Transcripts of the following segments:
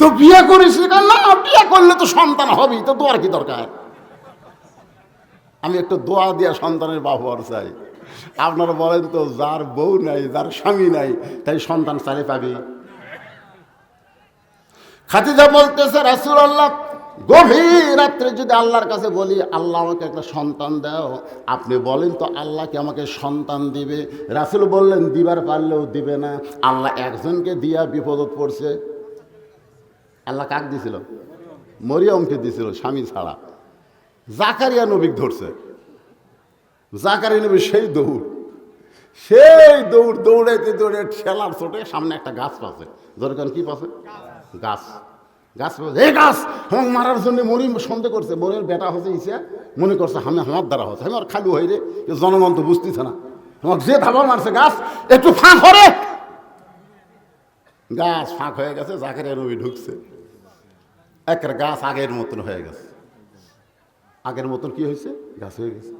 তো বিয়ে করিস না, বিয়ে করলে তো সন্তান হবেই, তো দোয়ার কি দরকার? আমি একটু দোয়া দিয়া সন্তানের বাপ হওয়ার চাই। আপনারা বলেন তো, যার বউ নাই, যার স্বামী নাই, তাই সন্তান চাইলে পাবি? খাদিজা বলতেছে, রাসূলুল্লাহ, গভীর রাত্রে যদি আল্লাহর কাছে বলি, আল্লাহ আমাকে একটা সন্তান দাও, আপনি বলেন তো আল্লাহ কি আমাকে সন্তান দিবে? রাসূল বললেন, দিবার পারলেও দিবে না। আল্লাহ একজনকে দিয়া বিপদত পড়ছে। আল্লাহ কাক দিছিল? মরিয়মকে দিছিল, স্বামী ছাড়া। জাকারিয়া নবীকে ধরছে। জাকারিয়া নবী সেই দৌড়াইতে ঠেলার ছোটে সামনে একটা গাছ পাচ্ছে। দরকার কি পাচ্ছে? গাছ পাচ্ছে। এই গাছ আমাকে মারার জন্য মরি সন্দেহ করছে। মরির বেটা হচ্ছে ইসা, মনে করছে আমি আমার দ্বারা হচ্ছে, আমি আর খালু হই রে, জনগণ তো বুঝতেছে না। আমাকে যে ধাবা মারছে, গাছ একটু ফাঁক করে, গাছ ফাঁক হয়ে গেছে। জাকারিয়া নবী ঢুকছে, একটা গাছ আগের মতন হয়ে গেছে। আগের মতন কি হয়েছে? গাছ হয়ে গেছে।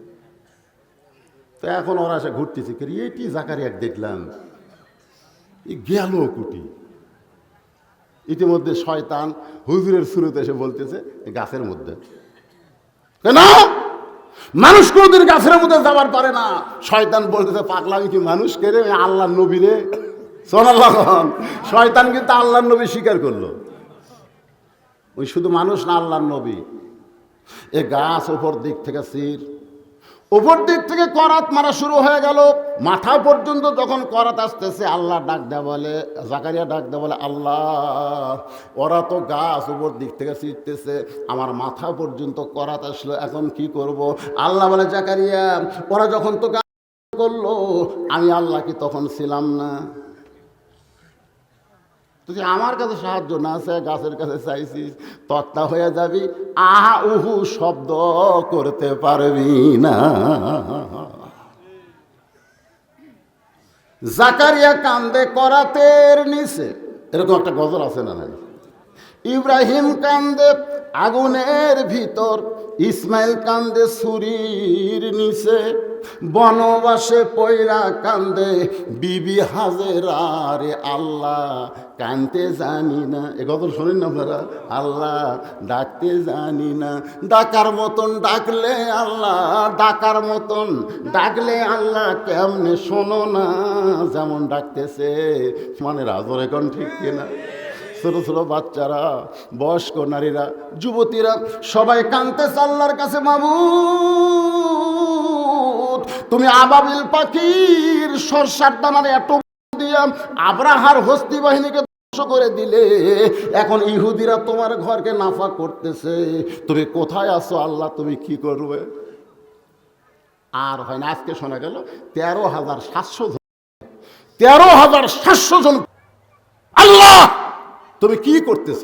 তো এখন ওরা এসে ঘুরতেছে, এটি জাকারিয়া দেখলাম, গেল কুটি। ইতিমধ্যে শয়তান হুজুরের শুরুতে এসে বলতেছে, গাছের মধ্যে না, মানুষ কোনদিন গাছের মধ্যে যাবার পারে না। শয়তান বলতেছে, পাগলামি কি মানুষ কে রে, আল্লাহর নবী রে। সুবহানাল্লাহ। শয়তান কিন্তু আল্লাহর নবী স্বীকার করলো। ওই শুধু মানুষ না, আল্লাহর নবী। এ গাছ উপর দিক থেকে উপর দিক থেকে করাত মারা শুরু হয়ে গেল। মাথা পর্যন্ত যখন করাত আসতেছে, আল্লাহ ডাক দেয়া বলে, জাকারিয়া ডাক দেয়া বলে, আল্লাহ, ওরা তো গাছ উপর দিক থেকে ছিঁড়তেছে, আমার মাথা পর্যন্ত করাত আসলো, এখন কি করব? আল্লাহ বলে, জাকারিয়া, ওরা যখন তো গাছ করলো, আমি আল্লাহ কি তখন ছিলাম না? তুই আমার কাছে সাহায্য না চাই, গাছের কাছে চাইছিস, তক্তা হয়ে যাবি, আহা উহু শব্দ করতে পারবি না। জাকারিয়া কান্দে করাতের নিচে, এরকম একটা গজল আছে না? ইব্রাহিম কান্দে আগুনের ভিতর, ইসমাইল কান্দে ছুরির নিচে, বনবাসে পয়রা কান্দে বিবি হাজেরা রে, আল্লাহ কানতে জানি না। এ গজল শোনেন না আপনারা? আল্লাহ ডাকতে জানি না, ডাকার মতন ডাকলে আল্লাহ, ডাকার মতন ডাকলে আল্লাহ কেমনে শোনো না, যেমন ডাকতেছে মানে রাজর। এখন ঠিক কিনা? ছোট ছোট বাচ্চারা, বয়স্ক নারীরা, যুবতীরা সবাই কাঁদতেছে আল্লাহর কাছে, মাবুদ তুমি আবাবিল পাখির সরষার দানার এত দিয়া আব্রাহার হস্তি বাহিনীকে ধ্বংস করে দিলে, এখন ইহুদিরা তোমার ঘরকে নাফা করতেছে, তুমি কোথায় আছো আল্লাহ, তুমি কি করবে? আর হয় না, আজকে শোনা গেল 13,700 জন, 13,700 জন। আল্লাহ তুমি কি করতেছ?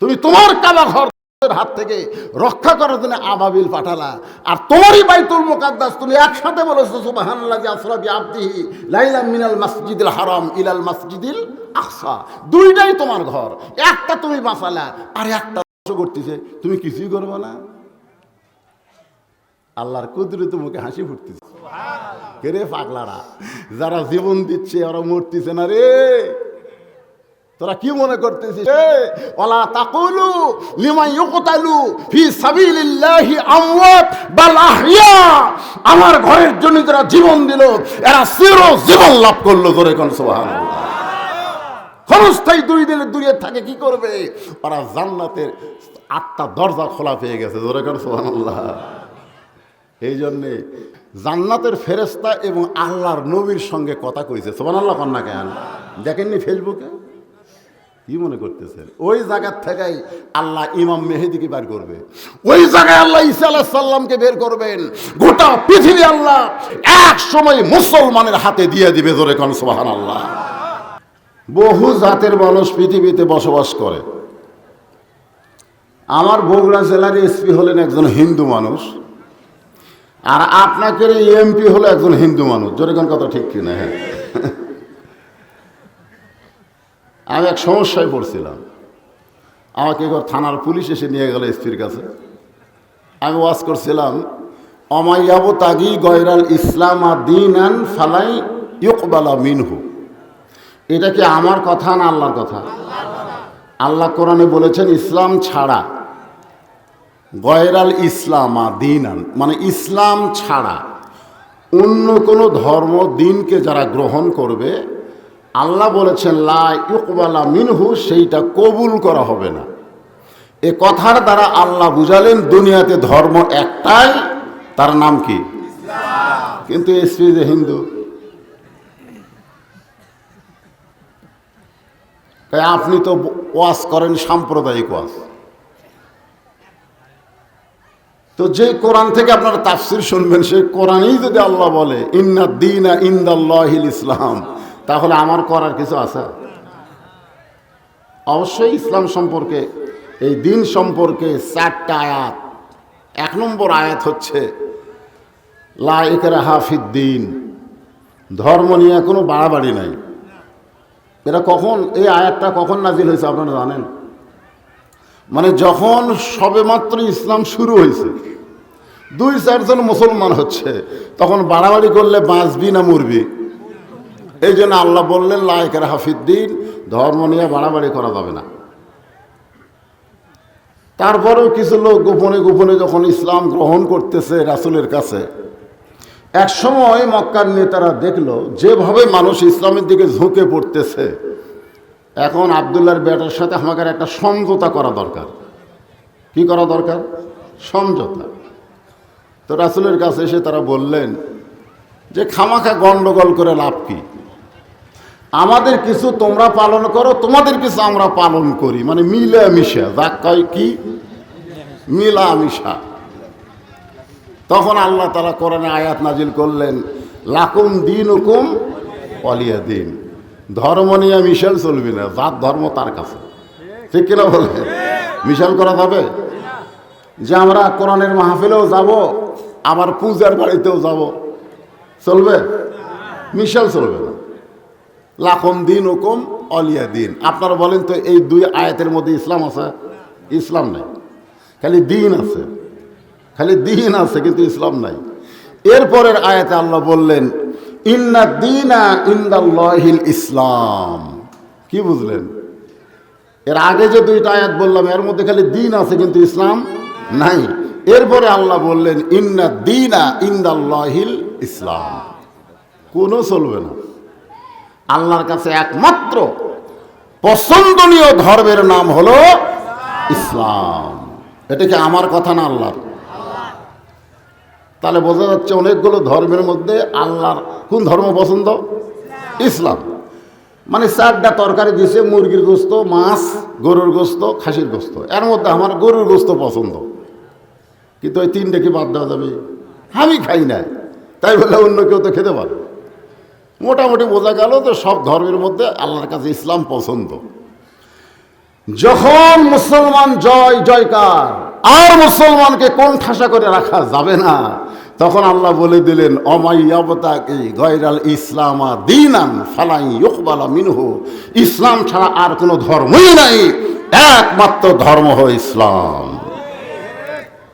তুমি তোমার কাবা ঘরের হাত থেকে রক্ষা করার জন্য আবাবিল পাঠালা, আর তোমারই বাইতুল মুকাদ্দাস তুমি একসাথে বলেছো, সুবহানাল্লাযী আসরা বিআবদিহি লাইলাম মিনাল মাসজিদিল হারাম ইলাল মাসজিদিল আকসা। দুইটাই তোমার ঘর, একটা তুমি বাঁচালা আর একটা ধ্বংস করতেছে, তুমি কিছুই করবে না? আল্লাহর কুদরতে মুখে হাসি ফুটতেছে। কে রে পাগলারা, যারা জীবন দিচ্ছে ওরা মরতেছে না রে। তোরা কি মনে করতেছিস? ওয়ালা তাকুলু লিমান ইউকতালু ফি সাবিলিল্লাহি আমওয়াত বাল আহইয়া। আমার ঘরের জন্য যারা জীবন দিল, এরা চিরজীবন লাভ করলো। জোরে কোন সুবহানাল্লাহ। ক্ষণস্থায়ী দুই দিনের দূরে থাকে, কি করবে? ওরা জান্নাতের 8টা দরজা খোলা পেয়ে গেছে। জোরে কোন সুবহানাল্লাহ। এই জন্যে জান্নাতের ফেরেশতা এবং আল্লাহর নবীর সঙ্গে কথা কইছে। সুবহানাল্লাহ কন্যা কেন দেখেননি ফেসবুকে? কি মনে করতেছেন? ওই জায়গার থেকেই আল্লাহ ইমাম মেহেদিকে বের করবে, ওই জায়গায় আল্লাহ ঈসা আলাইহিস সালামকে বের করবেন। গোটা পৃথিবী আল্লাহ এক সময় মুসলমানের হাতে দিয়ে দিবে। জোরে কোন সুবহানাল্লাহ। বহু জাতের মানুষ পৃথিবীতে বসবাস করে। আমার বগুড়া জেলার এসপি হলেন একজন হিন্দু মানুষ, আর আপনাকে এমপি হলো একজন হিন্দু মানুষ। জোরে কোন কথা ঠিক কিনা? হ্যাঁ, আমি এক সমস্যায় পড়ছিলাম। আমাকে একবার থানার পুলিশ এসে নিয়ে গেল এসপির কাছে। আমি ওয়াজ করছিলাম, অমাইয়াবু তাগি গয়রাল ইসলাম দীনান ফালাই ইউকবালা মিনহু। এটা কি আমার কথা না আল্লাহর কথা? আল্লাহ কোরআনে বলেছেন ইসলাম ছাড়া, গয়রাল ইসলামা দীনান, মানে ইসলাম ছাড়া অন্য কোনো ধর্ম দিনকে যারা গ্রহণ করবে, আল্লাহ বলেছেন লা ইউকবালা মিনহু, সেইটা কবুল করা হবে না। এ কথার দ্বারা আল্লাহ বুঝালেন দুনিয়াতে ধর্ম একটাই, তার নাম কি? কিন্তু এসপি যে হিন্দু, তাই আপনি তো ওয়াজ করেন সাম্প্রদায়িক ওয়াজ, তো যে কোরআন থেকে আপনারা তাফসির শুনবেন সেই কোরআনেই যদি আল্লাহ বলে ইন্না দীনা ইনদাল্লাহিল ইসলাম, তাহলে আমার করার কিছু আছে? অবশ্যই ইসলাম সম্পর্কে, এই দিন সম্পর্কে 4টা আয়াত। 1 নম্বর আয়াত হচ্ছে লা ইকরাহা ফিদ্দিন, ধর্ম নিয়ে কোনো বাড়াবাড়ি নাই। এটা কখন, এই আয়াতটা কখন নাজিল হয়েছে আপনারা জানেন? মানে যখন সবেমাত্র ইসলাম শুরু হয়েছে, 2-4 জন মুসলমান হচ্ছে, তখন বাড়াবাড়ি করলে বাঁচবি না মরবি? এই জন্য আল্লাহ বললেন লা ইকরাহা ফিদ্দিন, ধর্ম নিয়ে বাড়াবাড়ি করা যাবে না। তারপরেও কিছু লোক গোপনে গোপনে যখন ইসলাম গ্রহণ করতেছে রাসূলের কাছে, এক সময় মক্কার নেতারা দেখলো যেভাবে মানুষ ইসলামের দিকে ঝুঁকে পড়তেছে, এখন আব্দুল্লাহর বেটার সাথে আমাদের একটা সমঝোতা করা দরকার। কি করা দরকার? সমঝোতা। তো রাসূলের কাছে এসে তারা বললেন যে খামাখা গন্ডগোল করে লাভ কি, আমাদের কিছু তোমরা পালন করো, তোমাদের কিছু আমরা পালন করি, মানে মিলা মিশা, যা কয় কি মিলা মিশা। তখন আল্লাহ তাআলা কোরআনে আয়াত নাজিল করলেন লাকুম দীনুকুম ওয়ালিয়া দিন, ধর্ম নিয়ে মিশাল চলবি না, যার ধর্ম তার কাছে। ঠিক কিনা বলে? মিশাল করা যাবে? যে আমরা কোরআনের মাহফিলেও যাব, আবার পূজার বাড়িতেও যাব, চলবে? মিশাল চলবে না। লাকুম দীনুকুম ওয়ালিয়া দিন। আপনারা বলেন তো এই 2 আয়াতের মধ্যে ইসলাম আছে? ইসলাম নাই, খালি দিন আছে, খালি দিন আছে, কিন্তু ইসলাম নাই। এরপরের আয়াতে আল্লাহ বললেন ইন্না দীনা ইনদাল্লাহিল ইসলাম। কি বুঝলেন? এর আগে যে 2টা আয়াত বললাম, এর মধ্যে খালি দিন আছে কিন্তু ইসলাম নাই। এরপরে আল্লাহ বললেন ইন্না দীনা ইনদাল্লাহিল ইসলাম। কোনো চলবে না। আল্লাহর কাছে একমাত্র পছন্দনীয় ধর্মের নাম হলো ইসলাম। এটা কি আমার কথা না আল্লাহর? তাহলে বোঝা যাচ্ছে অনেকগুলো ধর্মের মধ্যে আল্লাহর কোন ধর্ম পছন্দ? ইসলাম। মানে 4টা তরকারি দিয়েছে, মুরগির গোস্ত, মাছ, গরুর গোস্ত, খাসির গোস্ত, এর মধ্যে আমার গরুর গোস্ত পছন্দ, কিন্তু ওই 3টা কি বাদ দেওয়া যাবে? আমি খাই না, তাই বলে অন্য কেউ তো খেতে পারে। মোটামুটি বোঝা গেল তো সব ধর্মের মধ্যে আল্লাহর কাছে ইসলাম পছন্দ। যখন মুসলমান জয় জয়কার, আর মুসলমানকে কোন ঠাসা করে রাখা যাবে না, তখন আল্লাহ বলে দিলেন অমাইয়াবতাকি গয়রাল ইসলামা দীনান ফালাই ইউকবালা মিনহু, ইসলাম ছাড়া আর কোনো ধর্মই নাই, একমাত্র ধর্ম হয় ইসলাম।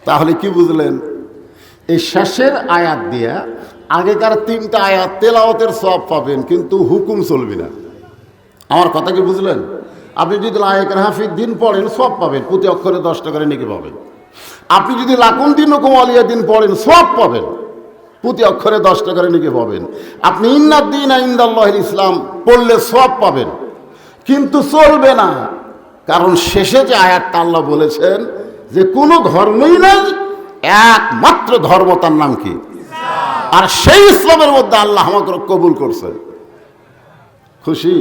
তাহলে কি বুঝলেন? এই শেষের আয়াত দিয়া আগেকার 3টা আয়াত তেলাওয়াতের সওয়াব পাবেন, কিন্তু হুকুম চলবে না। আমার কথা কি বুঝলেন? আপনি যদি লা ইকরাহা ফিদ্দিন পড়েন সওয়াব পাবেন, প্রতি অক্ষরে 10 টাকা করে নেকি পাবেন। আপনি যদি লাকুম দীনুকুম ওয়ালিয়া দিন পড়েন সওয়াব পাবেন, প্রতি অক্ষরে 10 টাকা করে নেকি পাবেন। আপনি ইন্না দীনা ইনদাল্লাহিল ইসলাম পড়লে সওয়াব পাবেন, কিন্তু চলবে না। কারণ শেষে যে আয়াতটা আল্লাহ বলেছেন যে কোনো ধর্মই নাই, একমাত্র ধর্ম, তার নাম কি? আর সেই ইসলামের মধ্যে আল্লাহ আমাকে কবুল করছে। খুশি?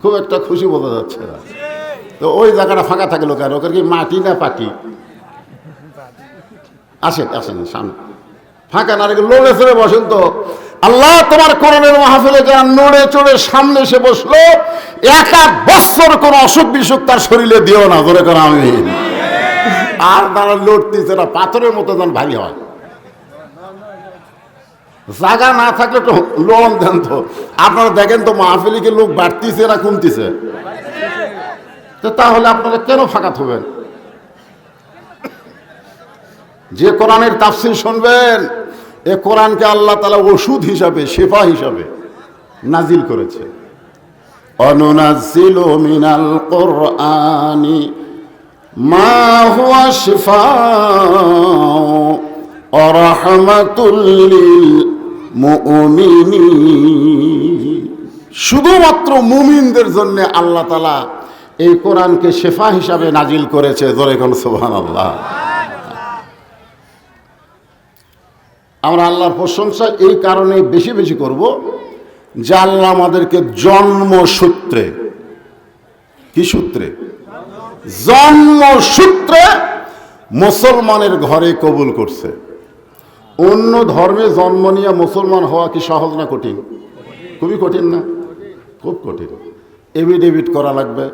খুব একটা খুশি বোঝা যাচ্ছে না। তো ওই জায়গাটা ফাঁকা থাকলো কেন? ওকে কি মাটি না পাটি? আসেন আসেন সামনে, ফাঁকা না রেখে লড়ে চড়ে বসেন তো। আল্লাহ তোমার কোরআনের মাহফিলে যারা নড়ে চড়ে সামনে এসে বসলো, 1 বছর কোনো অসুখ বিসুখ তার শরীরে দিও না, ধরে করে আমি। আর তারা লড়তেছে না, পাথরের মতো যেন ভারী হয়। জায়গা না থাকলে তো লোন দেন তো। আপনারা দেখেন তো মাহফিলে কি লোক বাড়তিছে না কমতিছে? তো তাহলে আপনারা কেন ফাঁকা থাকবেন? যে কোরআনের তাফসীর শুনবেন, এ কোরআনকে আল্লাহ তাআলা ওষুধ হিসাবে, শেফা হিসাবে নাজিল করেছে। অনুনাজ্জিলু মিনাল কুরআনি মা হুয়া শিফাউ ওয়া রাহমাতুল লিল মুমিনিন। শুধুমাত্র মুমিনদের জন্য আল্লাহ তাআলা এই কোরআনকে শিফা হিসাবে নাজিল করেছে। জোরে কোন সুবহানাল্লাহ। আমরা আল্লাহর প্রশংসা এই কারণে বেশি বেশি করব যে আল্লাহ আমাদেরকে জন্মসূত্রে, কি সূত্রে? জন্মসূত্রে মুসলমানের ঘরে কবুল করছে। অন্য ধর্মে জন্ম নিয়ে মুসলমান হওয়া কি সহজ না কঠিন? খুবই কঠিন না? খুব কঠিন। এফিডেভিট করা লাগবে,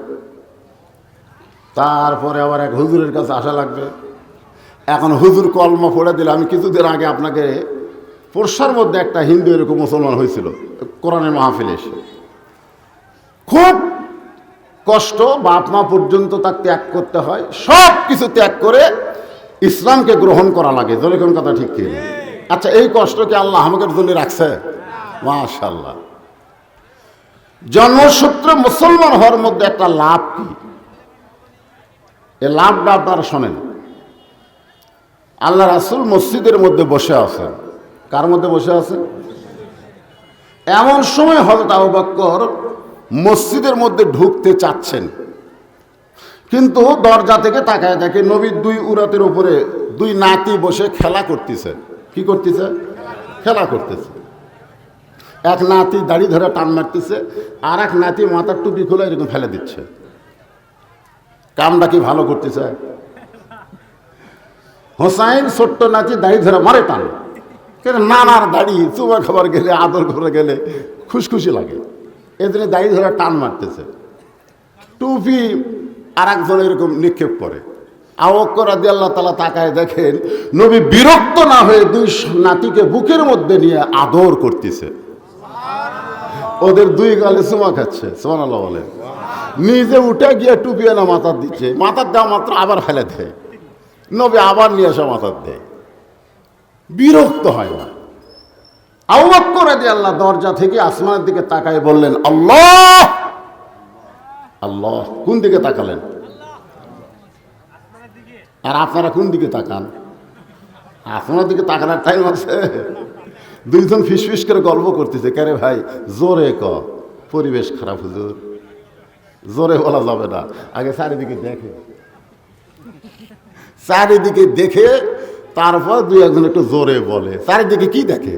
তারপরে আবার এক হুজুরের কাছে আসা লাগবে। এখন হুজুর কলমা পড়ে দিলে, আমি কিছুদিন আগে আপনাকে পরশার মধ্যে একটা হিন্দু এরকম মুসলমান হয়েছিল কোরআনের মাহফিলে এসে। খুব কষ্ট, বাপ মা পর্যন্ত তার ত্যাগ করতে হয়, সব কিছু ত্যাগ করে ইসলামকে গ্রহণ করা লাগে। যেরকম কথা ঠিক কি? আচ্ছা, এই কষ্ট কি আল্লাহ আমাদের জন্য রাখছে? মাশাআল্লাহ। জন্মসূত্রে মুসলমান হওয়ার মধ্যে একটা লাভ কি, এই লাভটা আপনারা শোনেন। আল্লাহ রাসূল মসজিদের মধ্যে বসে আছেন। কার মধ্যে বসে আছেন? এমন সময় হযরত আবু বকর মসজিদের মধ্যে ঢুকতে চাচ্ছেন, কিন্তু দরজা থেকে তাকায় দেখে নবীর দুই উরাতের উপরে দুই নাতি বসে খেলা করতেছে। কি করতেছে? খেলা করতেছে। এক নাতি দাড়ি ধরে টান মারতেছে, আর এক নাতি মাথার টুপি খুলে এরকম ফেলে দিচ্ছে। কামটা কি ভালো করতেছে? হোসাইন ছোট্ট নাতি দাড়ি ধরে মারে টান, কিন্তু নানার দাড়ি চুমা খাবার গেলে, আদর করে গেলে খুশখুশি লাগে, এই জন্য দাড়ি ধরে টান মারতেছে। টুপি আর একজন এরকম নিক্ষেপ করে। আবু বকর রাদিয়াল্লাহু তাআলা তাকায় দেখেন নবী বিরক্ত না হয়ে দুই নাতিকে বুকের মধ্যে নিয়ে আদর করতেছে, ওদের দুই গালে চুমা খাচ্ছে। সুবহানাল্লাহ বলে। নিজে উঠে গিয়ে টুপি এনে মাথার দিচ্ছে, মাথার দেওয়া মাত্র আবার ফেলে দেয়, নবী আবার নিয়ে এসে মাথার দেয়, বিরক্ত হয় না। আবু বকর রাদিয়াল্লাহু দরজা থেকে আসমানের দিকে তাকায় বললেন, আল্লাহ আল্লাহ। কোন দিকে তাকালেন? আর আপনারা কোন দিকে তাকান? আসমানের দিকে তাকানোর টাইম আছে? দুইজন ফিসফিস করে গল্প করতেছে। কেরে ভাই, জোরে ক, পরিবেশ খারাপ হুজুর, জোরে বলা যাবে না, আগে চারিদিকে দেখে, চারিদিকে দেখে তারপর দুই একজন একটু জোরে বলে। চারিদিকে কি দেখে?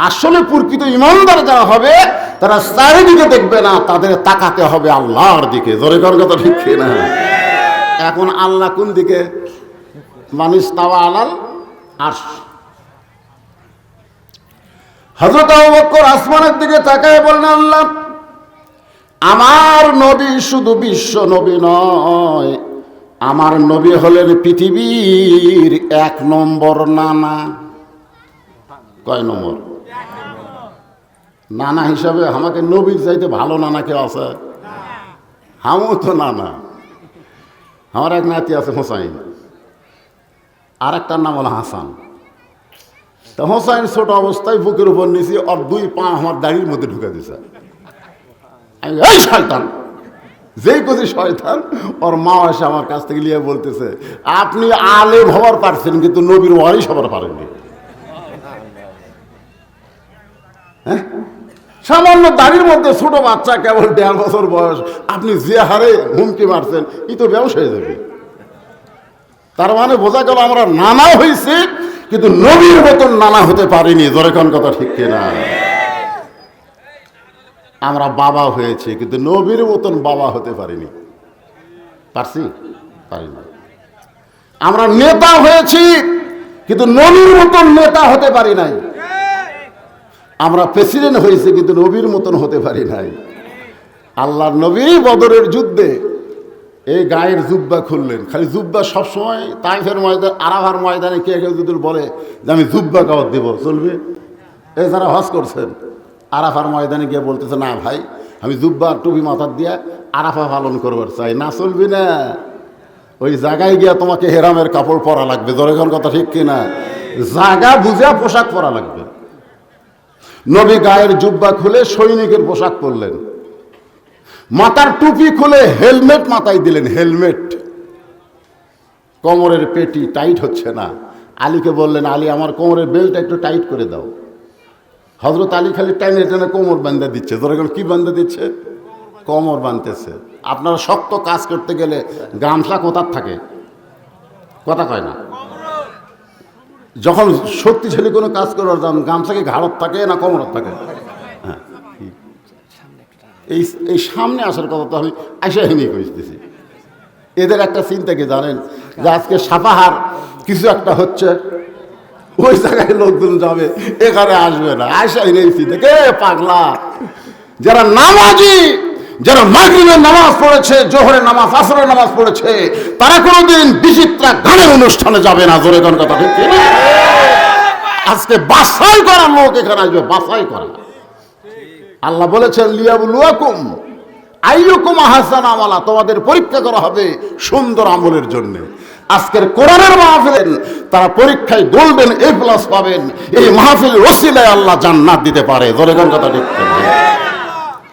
আসলে প্রকৃত ইমানদার যারা হবে তারা চারিদিকে দেখবে না, তাদের তাকাতে হবে আল্লাহর দিকে। জোরে কর কথা ঠিক না? এখন আল্লাহ কোন দিকে? মানিস তাওয়া আলাল আরশ। হযরত আবু বকর আসমানের দিকে তাকায় বললেন, আল্লাহ, আমার নবী শুধু বিশ্ব নবী নয়, আমার নবী হলেন পৃথিবীর 1 নম্বর নানা। কয় নম্বর? নানা হিসাবে আমাকে নবীর চাইতে ভালো নানা কেউ আছে? আমিও তো নানা। আমার এক নাতি আছে হোসাইন, আর একটার নাম হলো হাসান। তো হোসাইন ছোট অবস্থায় বুকের উপর নিয়েছি, ওর 2 পা আমার দাড়ির মধ্যে ঢুকে দিছে। আমি, এই শয়তান, যেই কছি শয়তান, ওর মা এসে আমার কাছ থেকে নিয়ে বলতেছে, আপনি আলেম হবার পারছেন কিন্তু নবীর ওয়ারিস হবার পারেননি। হ্যাঁ, সামান্য দাড়ির মধ্যে ছোট বাচ্চা, কেবল 1.5 বছর বয়স, আপনি যে হারে হুমকি মারছেন, ই তো ব্যবসা হয়ে যাবে। তার মানে বোঝা গেল আমরা নানা হয়েছি কিন্তু নবীর মতন নানা হতে পারিনি। জোরে কোন কথা ঠিক কিনা? আমরা বাবা হয়েছি কিন্তু নবীর মতন বাবা হতে পারিনি। পারছি? পারিনি। আমরা নেতা হয়েছি কিন্তু নবীর মতন নেতা হতে পারি নাই। আমরা প্রেসিডেন্ট হয়েছি কিন্তু নবীর মতন হতে পারি নাই। আল্লাহর নবী বদরের যুদ্ধে এই গায়ের জুব্বা খুললেন। খালি জুব্বা সবসময় তাইফের ময়দান, আরাফার ময়দানে কে কেউ যদি বলে যে আমি জুব্বা কাবাদ দেবো, চলবে? এই যারা হজ করছেন আরাফার ময়দানে গিয়ে বলতেছে, না ভাই, আমি জুব্বা টুপি মাথার দিয়ে আরাফা পালন করবার চাই, না চলবি না, ওই জায়গায় গিয়া তোমাকে হেরামের কাপড় পরা লাগবে। জোরে কোন কথা ঠিক কিনা? জায়গা বুঝে পোশাক পরা লাগবে। নবী গায়ের জুব্বা খুলে সৈনিকের পোশাক পরলেন, মাথার টুপি খুলে হেলমেট মাথায় দিলেন, হেলমেট। কোমরের পেটি টাইট হচ্ছে না, আলীকে বললেন, আলী আমার কোমরের বেল্ট একটু টাইট করে দাও। হযরত আলী খালি টাইনে টাইনে কোমর বান্ধা দিচ্ছে। ধরে গেল কি বান্ধা দিচ্ছে? কোমর বাঁধতেছে। আপনারা শক্ত কাজ করতে গেলে গামছা কোথার থাকে? কথা কয় না। যখন শক্তিশালী কোনো কাজ করার দাম গামছা কি ঘাড়ত থাকে না কোমরত থাকে? হ্যাঁ, এই সামনে আসার কথা তো আমি আইসাহিনী কইতেছি। এদের একটা চিন্তা কি জানেন, যে আজকে সাপাহার কিছু একটা হচ্ছে, ওই জায়গায় লোকজন যাবে, এখানে আসবে না। আইসাহিনী চিন্তা, কে পাগলা? যারা নামাজি, যারা মাগরিবের নামাজ পড়েছে, জোহরের নামাজ, আসরের নামাজ পড়েছে, তারা কোনোদিন বিচিত্রা গানের অনুষ্ঠানে যাবে না। জোরে কোন কথা ঠিক না? আজকে বাছাই করা লোক এখানে আসবে, বাছাই করা। আল্লাহ বলেছেন, লিয়াবলুয়াকুম আইয়ুকুম আহসানু আমালা, তোমাদের পরীক্ষা করা হবে সুন্দর আমলের জন্য। আজকের কোরআনের মাহফিল, তারা পরীক্ষায় গোল্ডেন A+ পাবেন। এই মাহফিলের ওসিলায় আল্লাহ জান্নাত দিতে পারে। জোরে কোন কথা ঠিক না?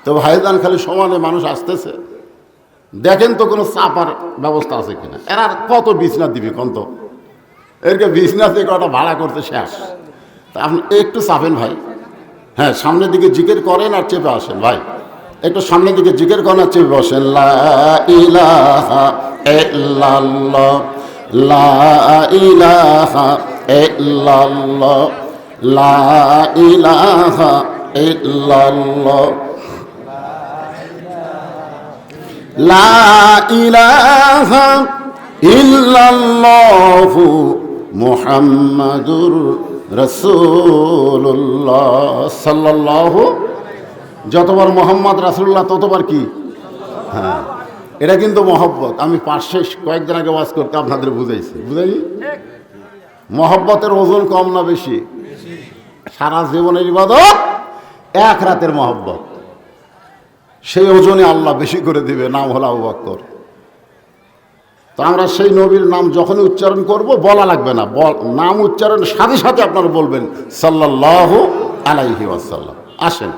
তো ভাইজান, খালি সমানে মানুষ আসতেছে, দেখেন তো কোনো চাপার ব্যবস্থা আছে কিনা। এরা কত বিছনা দিবি কন্ত? এরকে বিছনা থেকে কটা ভাড়া করতে শেষ। তা আপনি একটু চাপেন ভাই। হ্যাঁ, সামনের দিকে জিকির করেন আর চেপে আসেন ভাই। একটু সামনের দিকে জিকির করেন আর চেপে বসেন। লা ইলাহা ইল্লাল্লাহ, লা ইলাহা ইল্লাল্লাহ, লা ইলাহা ইল্লাল্লাহ, লা ইলাহা ইল্লাল্লাহু মুহাম্মাদুর রাসূলুল্লাহ সাল্লাল্লাহু। যতবার মোহাম্মদ রাসূলুল্লাহ ততবার কি? হ্যাঁ, এটা কিন্তু মহব্বত। আমি পাশে কয়েকদিন আগে ওয়াজ করতে আপনাদের বুঝাইছি, বুঝাইনি? মহব্বতের ওজন কম না বেশি? সারা জীবনের ইবাদত এক রাতের মহব্বত, সেই ওজনে আল্লাহ বেশি করে দিবে। নাম হলো আবু বকর। তো আমরা সেই নবীর নাম যখনই উচ্চারণ করব, বলা লাগবে না, নাম উচ্চারণের সাথে সাথে আপনারা বলবেন সাল্লাল্লাহু আলাইহি ওয়াসাল্লাম। আসেন,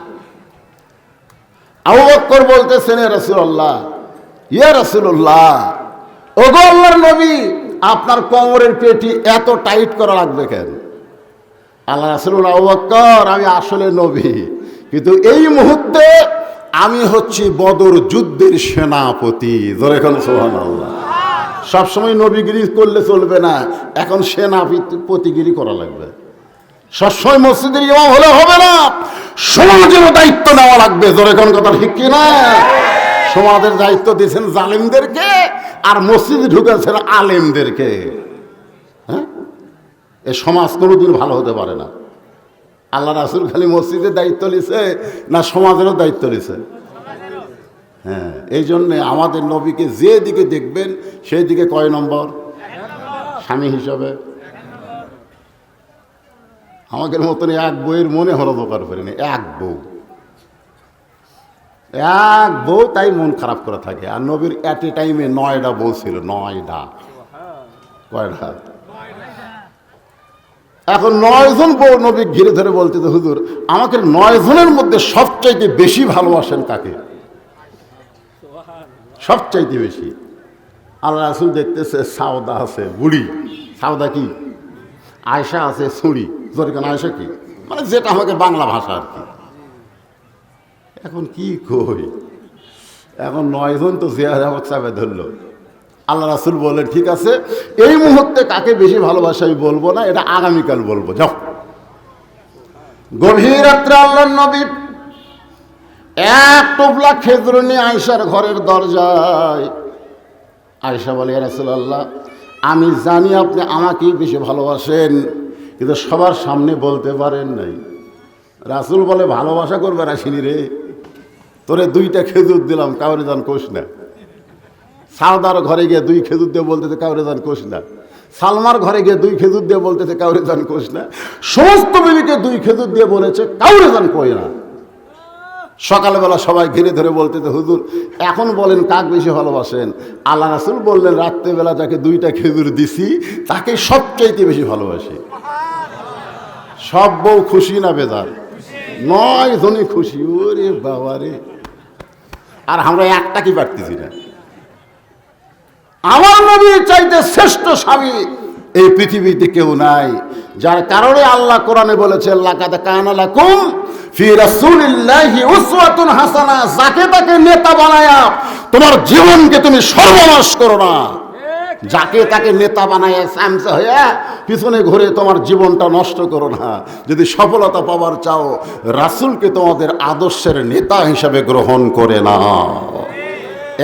আবু বকর বলতেছেন, ইয়া রাসূলুল্লাহ, ইয়া রাসূলুল্লাহ, ওগো আল্লাহর নবী, আপনার কোমরের পেটি এত টাইট করা লাগবে কেন? আল্লাহ রাসূল, আবু বকর, আমি আসলে নবী, কিন্তু এই মুহূর্তে আমি হচ্ছি বদর যুদ্ধের সেনাপতি। ধরে এখন সুবহানাল্লাহ। সবসময় নবীগিরি করলে চলবে না, এখন সেনাপতিগিরি করা লাগবে। সবসময় মসজিদের ইমাম হলে হবে না, সমাজেরও দায়িত্ব নেওয়া লাগবে। ধরে কোন কথা ঠিক কিনা? সমাজের দায়িত্ব দিয়েছেন জালিমদেরকে, আর মসজিদে ঢুকেছেন আলেমদেরকে। হ্যাঁ, এ সমাজ কোনোদিন ভালো হতে পারে না। আল্লাহ রাসূল খালি মসজিদের দায়িত্ব নিছে না সমাজেরও দায়িত্ব নিছে? হ্যাঁ, এই জন্যে আমাদের নবীকে যে দিকে দেখবেন সেই দিকে কয় নম্বর? স্বামী হিসাবে। আমাদের মতন এক বউয়ের মনে হলো দোকান করে নেই, এক বউ, তাই মন খারাপ করে থাকে। আর নবীর এট এ টাইমে 9টা বউ ছিল। 9টা, কয়টা? এখন 9 জন বউ নবী ঘিরে ধরে বলতে, হুজুর, আমাকে 9 জনের মধ্যে সবচাইতে বেশি ভালোবাসেন কাকে? সবচাইতে বেশি। আল্লাহ রাসূল দেখতেছে, সাউদা আছে বুড়ি, সাউদা কি? আয়েশা আছে ছুড়ি। জরিকান আয়েশা কি? মানে যেটা আমাকে বাংলা ভাষা আর কি। এখন কি কই, এখন 9 জন তো চেহারা আমাকে চাপে ধরলো। আল্লাহ রাসূল বললেন, ঠিক আছে, এই মুহূর্তে কাকে বেশি ভালোবাসে আমি বলবো না, এটা আগামীকাল বলবো, যাও। গভীর রাত্রে আল্লাহর নবী এক টোপলা খেজুর নিয়ে আয়েশার ঘরের দরজায়। আয়েশা বলে, ইয়া রাসূলুল্লাহ, আমি জানি আপনি আমাকেই বেশি ভালোবাসেন, কিন্তু সবার সামনে বলতে পারেন নাই। রাসূল বলে, ভালোবাসা করবে রাশিনি রে, তোরে 2টা খেজুর দিলাম, কাউরে জান কোষ না। সাউদার ঘরে গিয়ে 2 খেজুর দিয়ে বলতেছে, কাউরে জান কোষ না। সালমার ঘরে গিয়ে 2 খেজুর দিয়ে বলতেছে, কাউরে জান কোষ না। সমস্ত বিবিকে 2 খেজুর দিয়ে বলেছে, কাউরে জান কই না। সকালবেলা সবাই ঘিরে ধরে বলতেছে, হুজুর, এখন বলেন কাক বেশি ভালোবাসেন? আল্লাহ রাসূল বললেন, রাত্রেবেলা যাকে 2টা খেজুর দিছি তাকে সবচাইতে বেশি ভালোবাসি। সব বউ খুশি না বেজার? 9 জনই খুশি। ওরে বাবা রে, আর আমরা একটা কি পারতেছি না। আমার নবীর চাইতে শ্রেষ্ঠ স্বামী এই পৃথিবীতে কেউ নাই, যার কারণে আল্লাহ কোরআনে বলেছেন লাকাদ কানা লাকুম ফি রাসূলিল্লাহি উসওয়াতুন হাসানা। যাকে তাকে নেতা বানায়া তোমার জীবনকে তুমি সর্বনাশ করো না, যাকে তাকে নেতা বানায়া স্যামসা হয়ে পিছনে ঘুরে তোমার জীবনটা নষ্ট করো না। যদি সফলতা পাওয়ার চাও, রাসূলকে তোমাদের আদর্শের নেতা হিসেবে গ্রহণ করে নাও।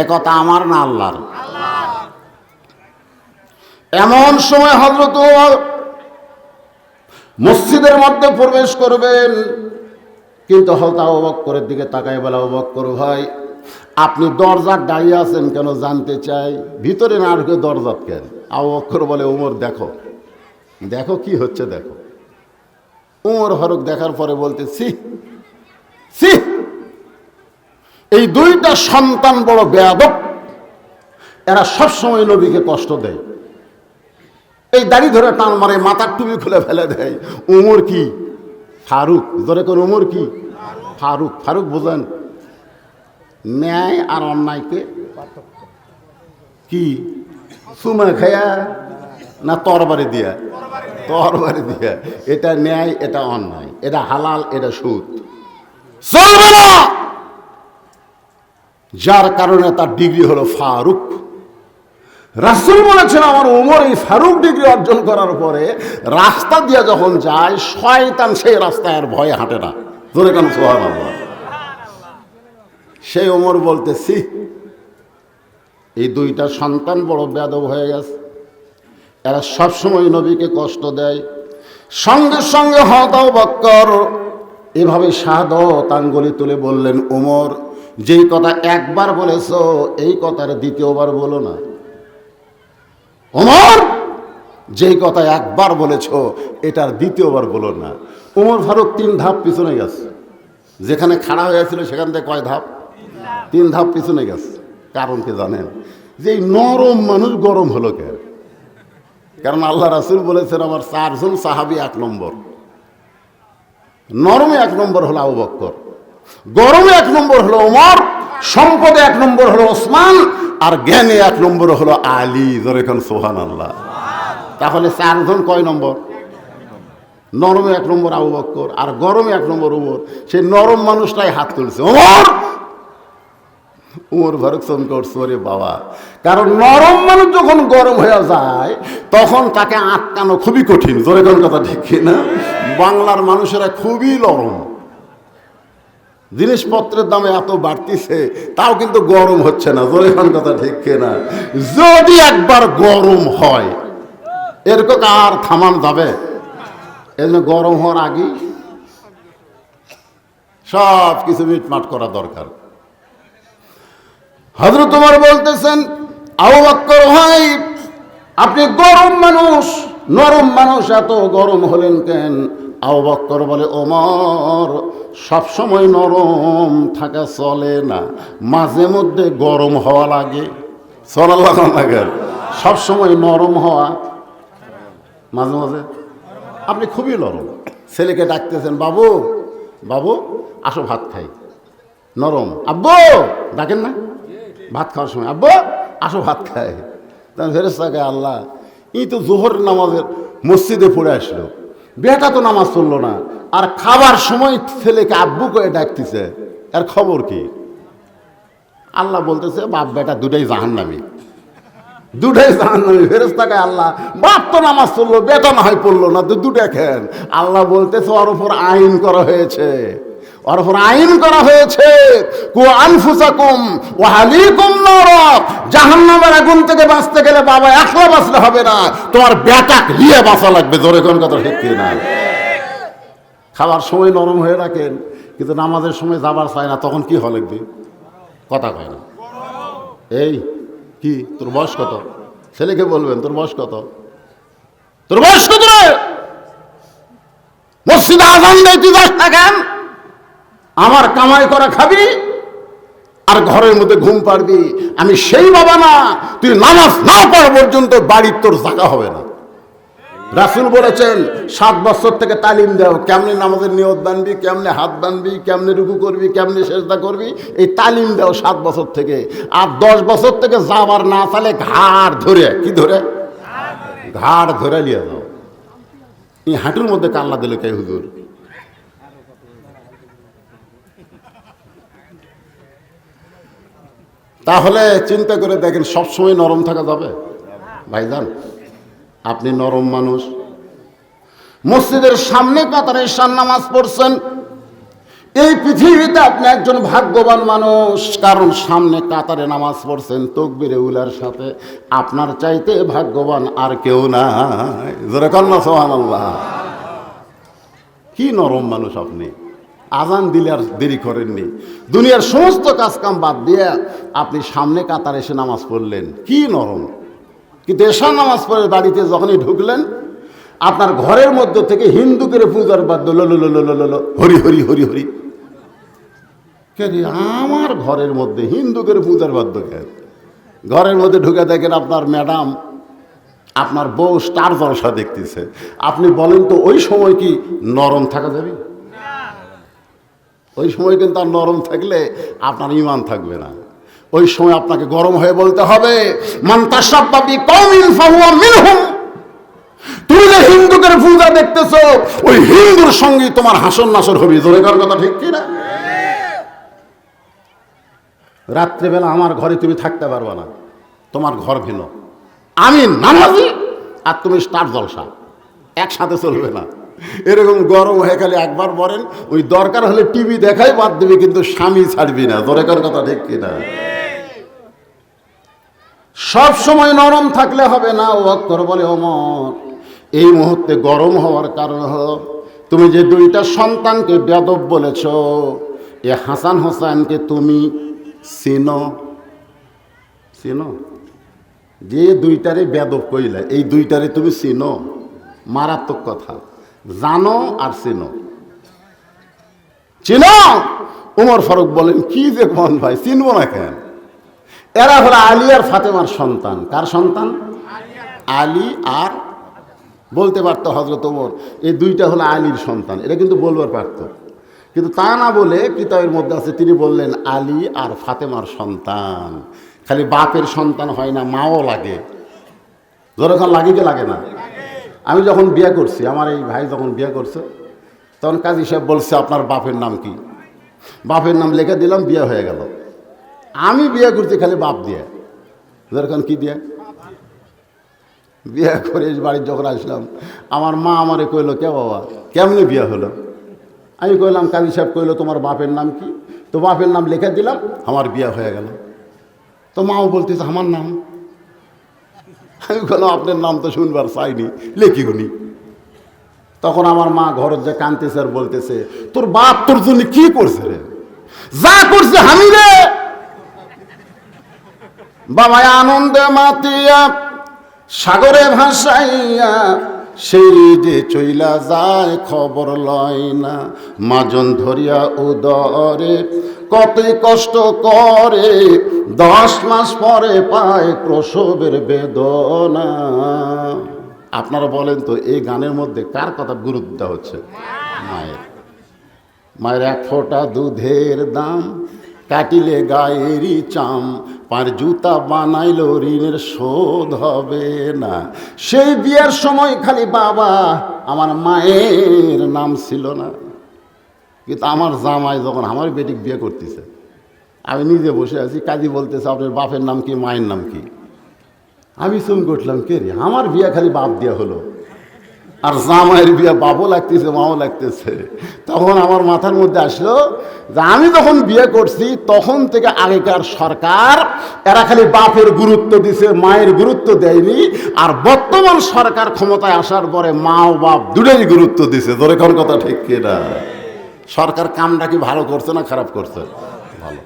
একথা আমার না আল্লাহর। এমন সময় হযরত ওমর মসজিদের মধ্যে প্রবেশ করবেন, কিন্তু হযরত আবু বকরের দিকে তাকায় বলে, আবু বকর ভাই, আপনি দরজার দাঁড়িয়ে আছেন কেন জানতে চাই, ভিতরে না ঢুকে দরজাত কেন? আবু বকর বলে, ওমর দেখো দেখো কি হচ্ছে দেখো। ওমর ফারুক দেখার পরে বলতে, ছি, এই দুইটা সন্তান বড় বেয়াদব, এরা সবসময় নবীকে কষ্ট দেয়। এই দাড়ি ধরে টান মারে, মাথার টুপি খুলে ফেলে দেয়। ওমর কি? ফারুক। ধরে কোন ওমর কি? ফারুক। ফারুক বোঝেন ন্যায় আর অন্যায়কে কি সুমা খায়া না তরবারি দিয়া? তরবারি দিয়া। এটা ন্যায়, এটা অন্যায়, এটা হালাল, এটা সুদ, চলবে না। যার কারণে তার ডিগ্রি হলো ফারুক। রাসূল বলেছেন আমার ওমর এই ফারুক ডিগ্রি অর্জন করার পরে রাস্তা দিয়ে যখন যায়, শয়তান সেই রাস্তায় আর ভয়ে হাঁটে না। ধরে কেন? সুবহানাল্লাহ। সেই ওমর বলতেছি, এই দুইটা সন্তান বড় বেয়াদব হয়ে গেছে, এরা সবসময় নবীকে কষ্ট দেয়। সঙ্গে সঙ্গে হযরত আবু বকর এভাবে শাহাদত আঙ্গুলি তুলে বললেন, ওমর, যেই কথা একবার বলেছ এই কথার দ্বিতীয়বার বলো না। ওমর, যেই কথা একবার বলেছ এটার দ্বিতীয়বার বলো না। ওমর ফারুক 3 ধাপ পিছনে গেছে। যেখানে খাড়া হয়েছিল সেখান থেকে কয় ধাপ? 3 ধাপ পিছনে গেছে। কারণ কি জানেন? যে এই নরম মানুষ গরম হলো কেন? কারণ আল্লাহ রাসূল বলেছেন আমার 4 জন সাহাবী 1 নম্বর। নরমে 1 নম্বর হলো আবু বকর, গরমে 1 নম্বর হলো ওমর, সম্পদে 1 নম্বর হলো ওসমান, আর জ্ঞানে 1 নম্বর হলো আলী। জোরে কোন সুবহানাল্লাহ। তাহলে 4 জন কয় নম্বর? নরমে 1 নম্বর আবু বকর, আর গরমে 1 নম্বর ওমর। সেই নরম মানুষটাই হাত তুলছে। ওমর ফারুক চমকে উঠছে, ওরে বাবা। কারণ নরম মানুষ যখন গরম হয়ে যায় তখন তাকে আটকানো খুবই কঠিন। জোরে কোন কথা ঠিক না? বাংলার মানুষেরা খুবই নরম। জিনিসপত্রের দাম এত বাড়তিছে, তাও কিন্তু গরম হচ্ছে না। জোরে কোন কথা ঠিক না? যদি একবার গরম হয় এরকম আর থামান যাবে? এই জন্য গরম হওয়ার আগে সব কিছু মিটমাট করা দরকার। হযরত ওমর বলতেছেন, আবু বকর ভাই, আপনি গরম মানুষ, নরম মানুষ, এত গরম হলেন কেন? আবু বকর বলে, ওমর, সবসময় নরম থাকা চলে না, মাঝে মধ্যে গরম হওয়া লাগে। সাল্লাল্লাহু আলাইহি। সবসময় নরম হওয়া, মাঝে মাঝে আপনি খুবই নরম। ছেলেকে ডাকতেছেন, বাবু বাবু আসো ভাত খাই। নরম। আব্বু ডাকেন না ভাত খাওয়ার সময়, আব্বু আসো ভাত খাই। তখন ফেরেশতাকে, আল্লাহ, ই তো জোহর নামাজের মসজিদে পড়ে আসলো, বেটা তো নামাজ চললো না, আর খাবার সময় ছেলেকে আব্বু করে ডাকতেছে, আর খবর কি? আল্লাহ বলতেছে, বাপ বেটা দুটাই জাহান্নামী, দুটাই জাহান্নামী। ফেরেশতাকে, আল্লাহ, বাপ তো নামাজ পড়লো, বেটা না হয় পড়লো না, তো দুটা খেন। আল্লাহ বলতেছে, ওর উপর আইন করা হয়েছে, ওর উপর আইন করা হয়েছে, কু আনফুসাকুম ওয়া আহলিকুম নার। জাহান্নামের আগুন থেকে বাঁচতে গেলে বাবা একলা বাঁচলে হবে না, তোমার বেটাকে নিয়ে বাঁচা লাগবে। জোরে কোন কথা ঠিক না? খাবার সময় নরম হয়ে রাখেন, কিন্তু নামাজের সময় যাবার চায় না, তখন কি হলে কথা কয় না। এই কি তোর বয়স কত? ছেলেকে বলবেন, তোর বয়স কত? তোর বয়স কত? মসজিদে আযান দেয়, তুই যাস না কেন? আমার কামাই করা খাবি আর ঘরের মধ্যে ঘুম পাড়বি। আমি সেই বাবা না, তুই নামাজ না পড়া পর্যন্ত বাড়ির তোর জায়গা হবে না। রাসূল বলেছেন 7 বছর থেকে তালিম দাও, কেমনে নামাজের নিয়ত বানবি, কেমনে হাত বানবি, কেমনে রুকু করবি, কেমনে সেজদা করবি, এই তালিম দাও 7 বছর থেকে। আর 10 বছর থেকে যাবার না চালে ঘাড় ধরে, কি ধরে, ঘাড় ধরে নিয়ে যাও। এই হাঁটুর মধ্যে কাল্লা দিল কে হুজুর? তাহলে চিন্তা করে দেখেন, সবসময় নরম থাকা যাবে? ভাইজান, আপনি নরম মানুষ, মসজিদের সামনে কাতারে ঈশার নামাজ পড়ছেন, এই পৃথিবীতে আপনি একজন ভাগ্যবান মানুষ, কারণ সামনে কাতারে নামাজ পড়ছেন তাকবীরে উলার সাথে। আপনার চাইতে ভাগ্যবান আর কেউ নাই। জোরে কর না সুবহানাল্লাহ। কি নরম মানুষ আপনি! আজান দিলে আর দেরি করেননি, দুনিয়ার সমস্ত কাজ কাম বাদ দিয়ে আপনি সামনে কাতারে এসে নামাজ পড়লেন, কি নরম! কিন্তু এশার নামাজ পড়ে বাড়িতে যখনই ঢুকলেন, আপনার ঘরের মধ্যে থেকে হিন্দুকের পূজার বাদ্য লো লো লো লো লো হরি হরি হরি হরি। আমার ঘরের মধ্যে হিন্দুকের পূজার বাদ্য কেন? ঘরের মধ্যে ঢুকে দেখেন আপনার ম্যাডাম, আপনার বউ স্টার জলসা দেখতেছে। আপনি বলেন তো ওই সময় কি নরম থাকা যাবে? ওই সময় কিন্তু আর নরম থাকলে আপনার ঈমান থাকবে না। ওই সময় আপনাকে গরম হয়ে বলতে হবে, মান তাশাব্বা বিকওমিন ফাহুয়া মিনহুম। তুমি যে হিন্দুকের পূজা দেখতেছো, ওই হিন্দুর সঙ্গে তোমার হাসর নাসর হবে। জোরে কার কথা ঠিক কি না? রাত্রেবেলা আমার ঘরে তুমি থাকতে পারবে না, তোমার ঘর ভিন্ন। আমি নামাজি আর তুমি স্টার জলসা, একসাথে চলবে না। এরকম গরম হয়ে খালি একবার বলেন, ওই দরকার হলে টিভি দেখাই বাদ দেবে, কিন্তু স্বামী ছাড়বি না। দরকার কথা ঠিক কিনা? সব সময় নরম থাকলে হবে না। ও অক্ষর বলে, ওমর এই মুহূর্তে গরম হওয়ার কারণ হলো তুমি যে 2টা সন্তানকে বেয়াদব বলেছ, এ হাসান হোসেনকে তুমি চিনো? চিনো? যে 2টারে বেয়াদব কইলে, এই 2টারে তুমি চিনো? মারাত্মক কথা। জানো আর চিনো? চিনো? উমর ফারুক বলেন, কি যে কোন ভাই, চিনবো না কেন? এরা হলো আলী আর ফাতেমার সন্তান। কার সন্তান? আলী আর, বলতে পারত হযরত ওমর এই 2টা হলো আলীর সন্তান, এটা কিন্তু বলবার পারত, কিন্তু তা না বলে কিতাবের মধ্যে আছে, তিনি বললেন আলী আর ফাতেমার সন্তান। খালি বাপের সন্তান হয় না, মাও লাগে। যখন লাগে কি লাগে না? আমি যখন বিয়ে করছি, আমার এই ভাই যখন বিয়ে করছে, তখন কাজী সাহেব বলছে আপনার বাপের নাম কি? বাপের নাম লিখে দিলাম, বিয়ে হয়ে গেল। আমি বিয়ে করছি খালি বাপ দিয়ে। যখন কি দিয়ে বিয়ে করে বাড়ির যখন আসলাম, আমার মা আমারে কইলো, কে বাবা কেমনে বিয়ে হলো? আমি কইলাম, কাজী সাহেব কইলো তোমার বাপের নাম কি? তো বাপের নাম লিখে দিলাম, আমার বিয়ে হয়ে গেল। তো মাও বলতেছে আমার নাম। আমি বললাম আপনার নাম তো শুনবার চাইনি, লেখি উনি। তখন আমার মা ঘরের যে কাঁদতেছে আর বলতেছে, তোর বাপ তোর জন্য কি করছে রে? যা করছে আমি রে। বাবা আনন্দে মাতিয়া সাগরে ভাসাইয়া, সেই যে চইলা যায় খবর লয় না। মাজন ধরিয়া উদরে কতই কষ্ট করে, 10 মাস পরে পায় প্রসবের বেদনা। আপনারা বলেন তো, এই গানের মধ্যে কার কথা গুরুত্ব দেওয়া হচ্ছে? মায়ের। মায়ের 1 ফোঁটা দুধের দাম, কাটিলে গায়েরই চাম, পার জুতা বানাইল ঋণের শোধ হবে না। সেই বিয়ের সময় খালি বাবা, আমার মায়ের নাম ছিল না। কিন্তু আমার জামাই যখন আমার বেটিকে বিয়ে করতেছে, আমি নিজে বসে আছি, কাজী বলতেছে আপনার বাপের নাম কি, মায়ের নাম কি? আমি চুম করলাম, কে রে, আমার বিয়ে খালি বাপ দেওয়া হলো, আর জামাইয়ের বিয়ে বাপও লাগতেছে মাও লাগতেছে। তখন আমার মাথার মধ্যে আসলো যে আমি যখন বিয়ে করছি তখন থেকে আগেকার সরকার এরা খালি বাপের গুরুত্ব দিছে, মায়ের গুরুত্ব দেয়নি। আর বর্তমান সরকার ক্ষমতায় আসার পরে মা ও বাপ দুটোরই গুরুত্ব দিছে। তোর এখন কথা ঠিক কিনা? সরকার কামটা কি ভালো করছে না খারাপ করছে? ভালো।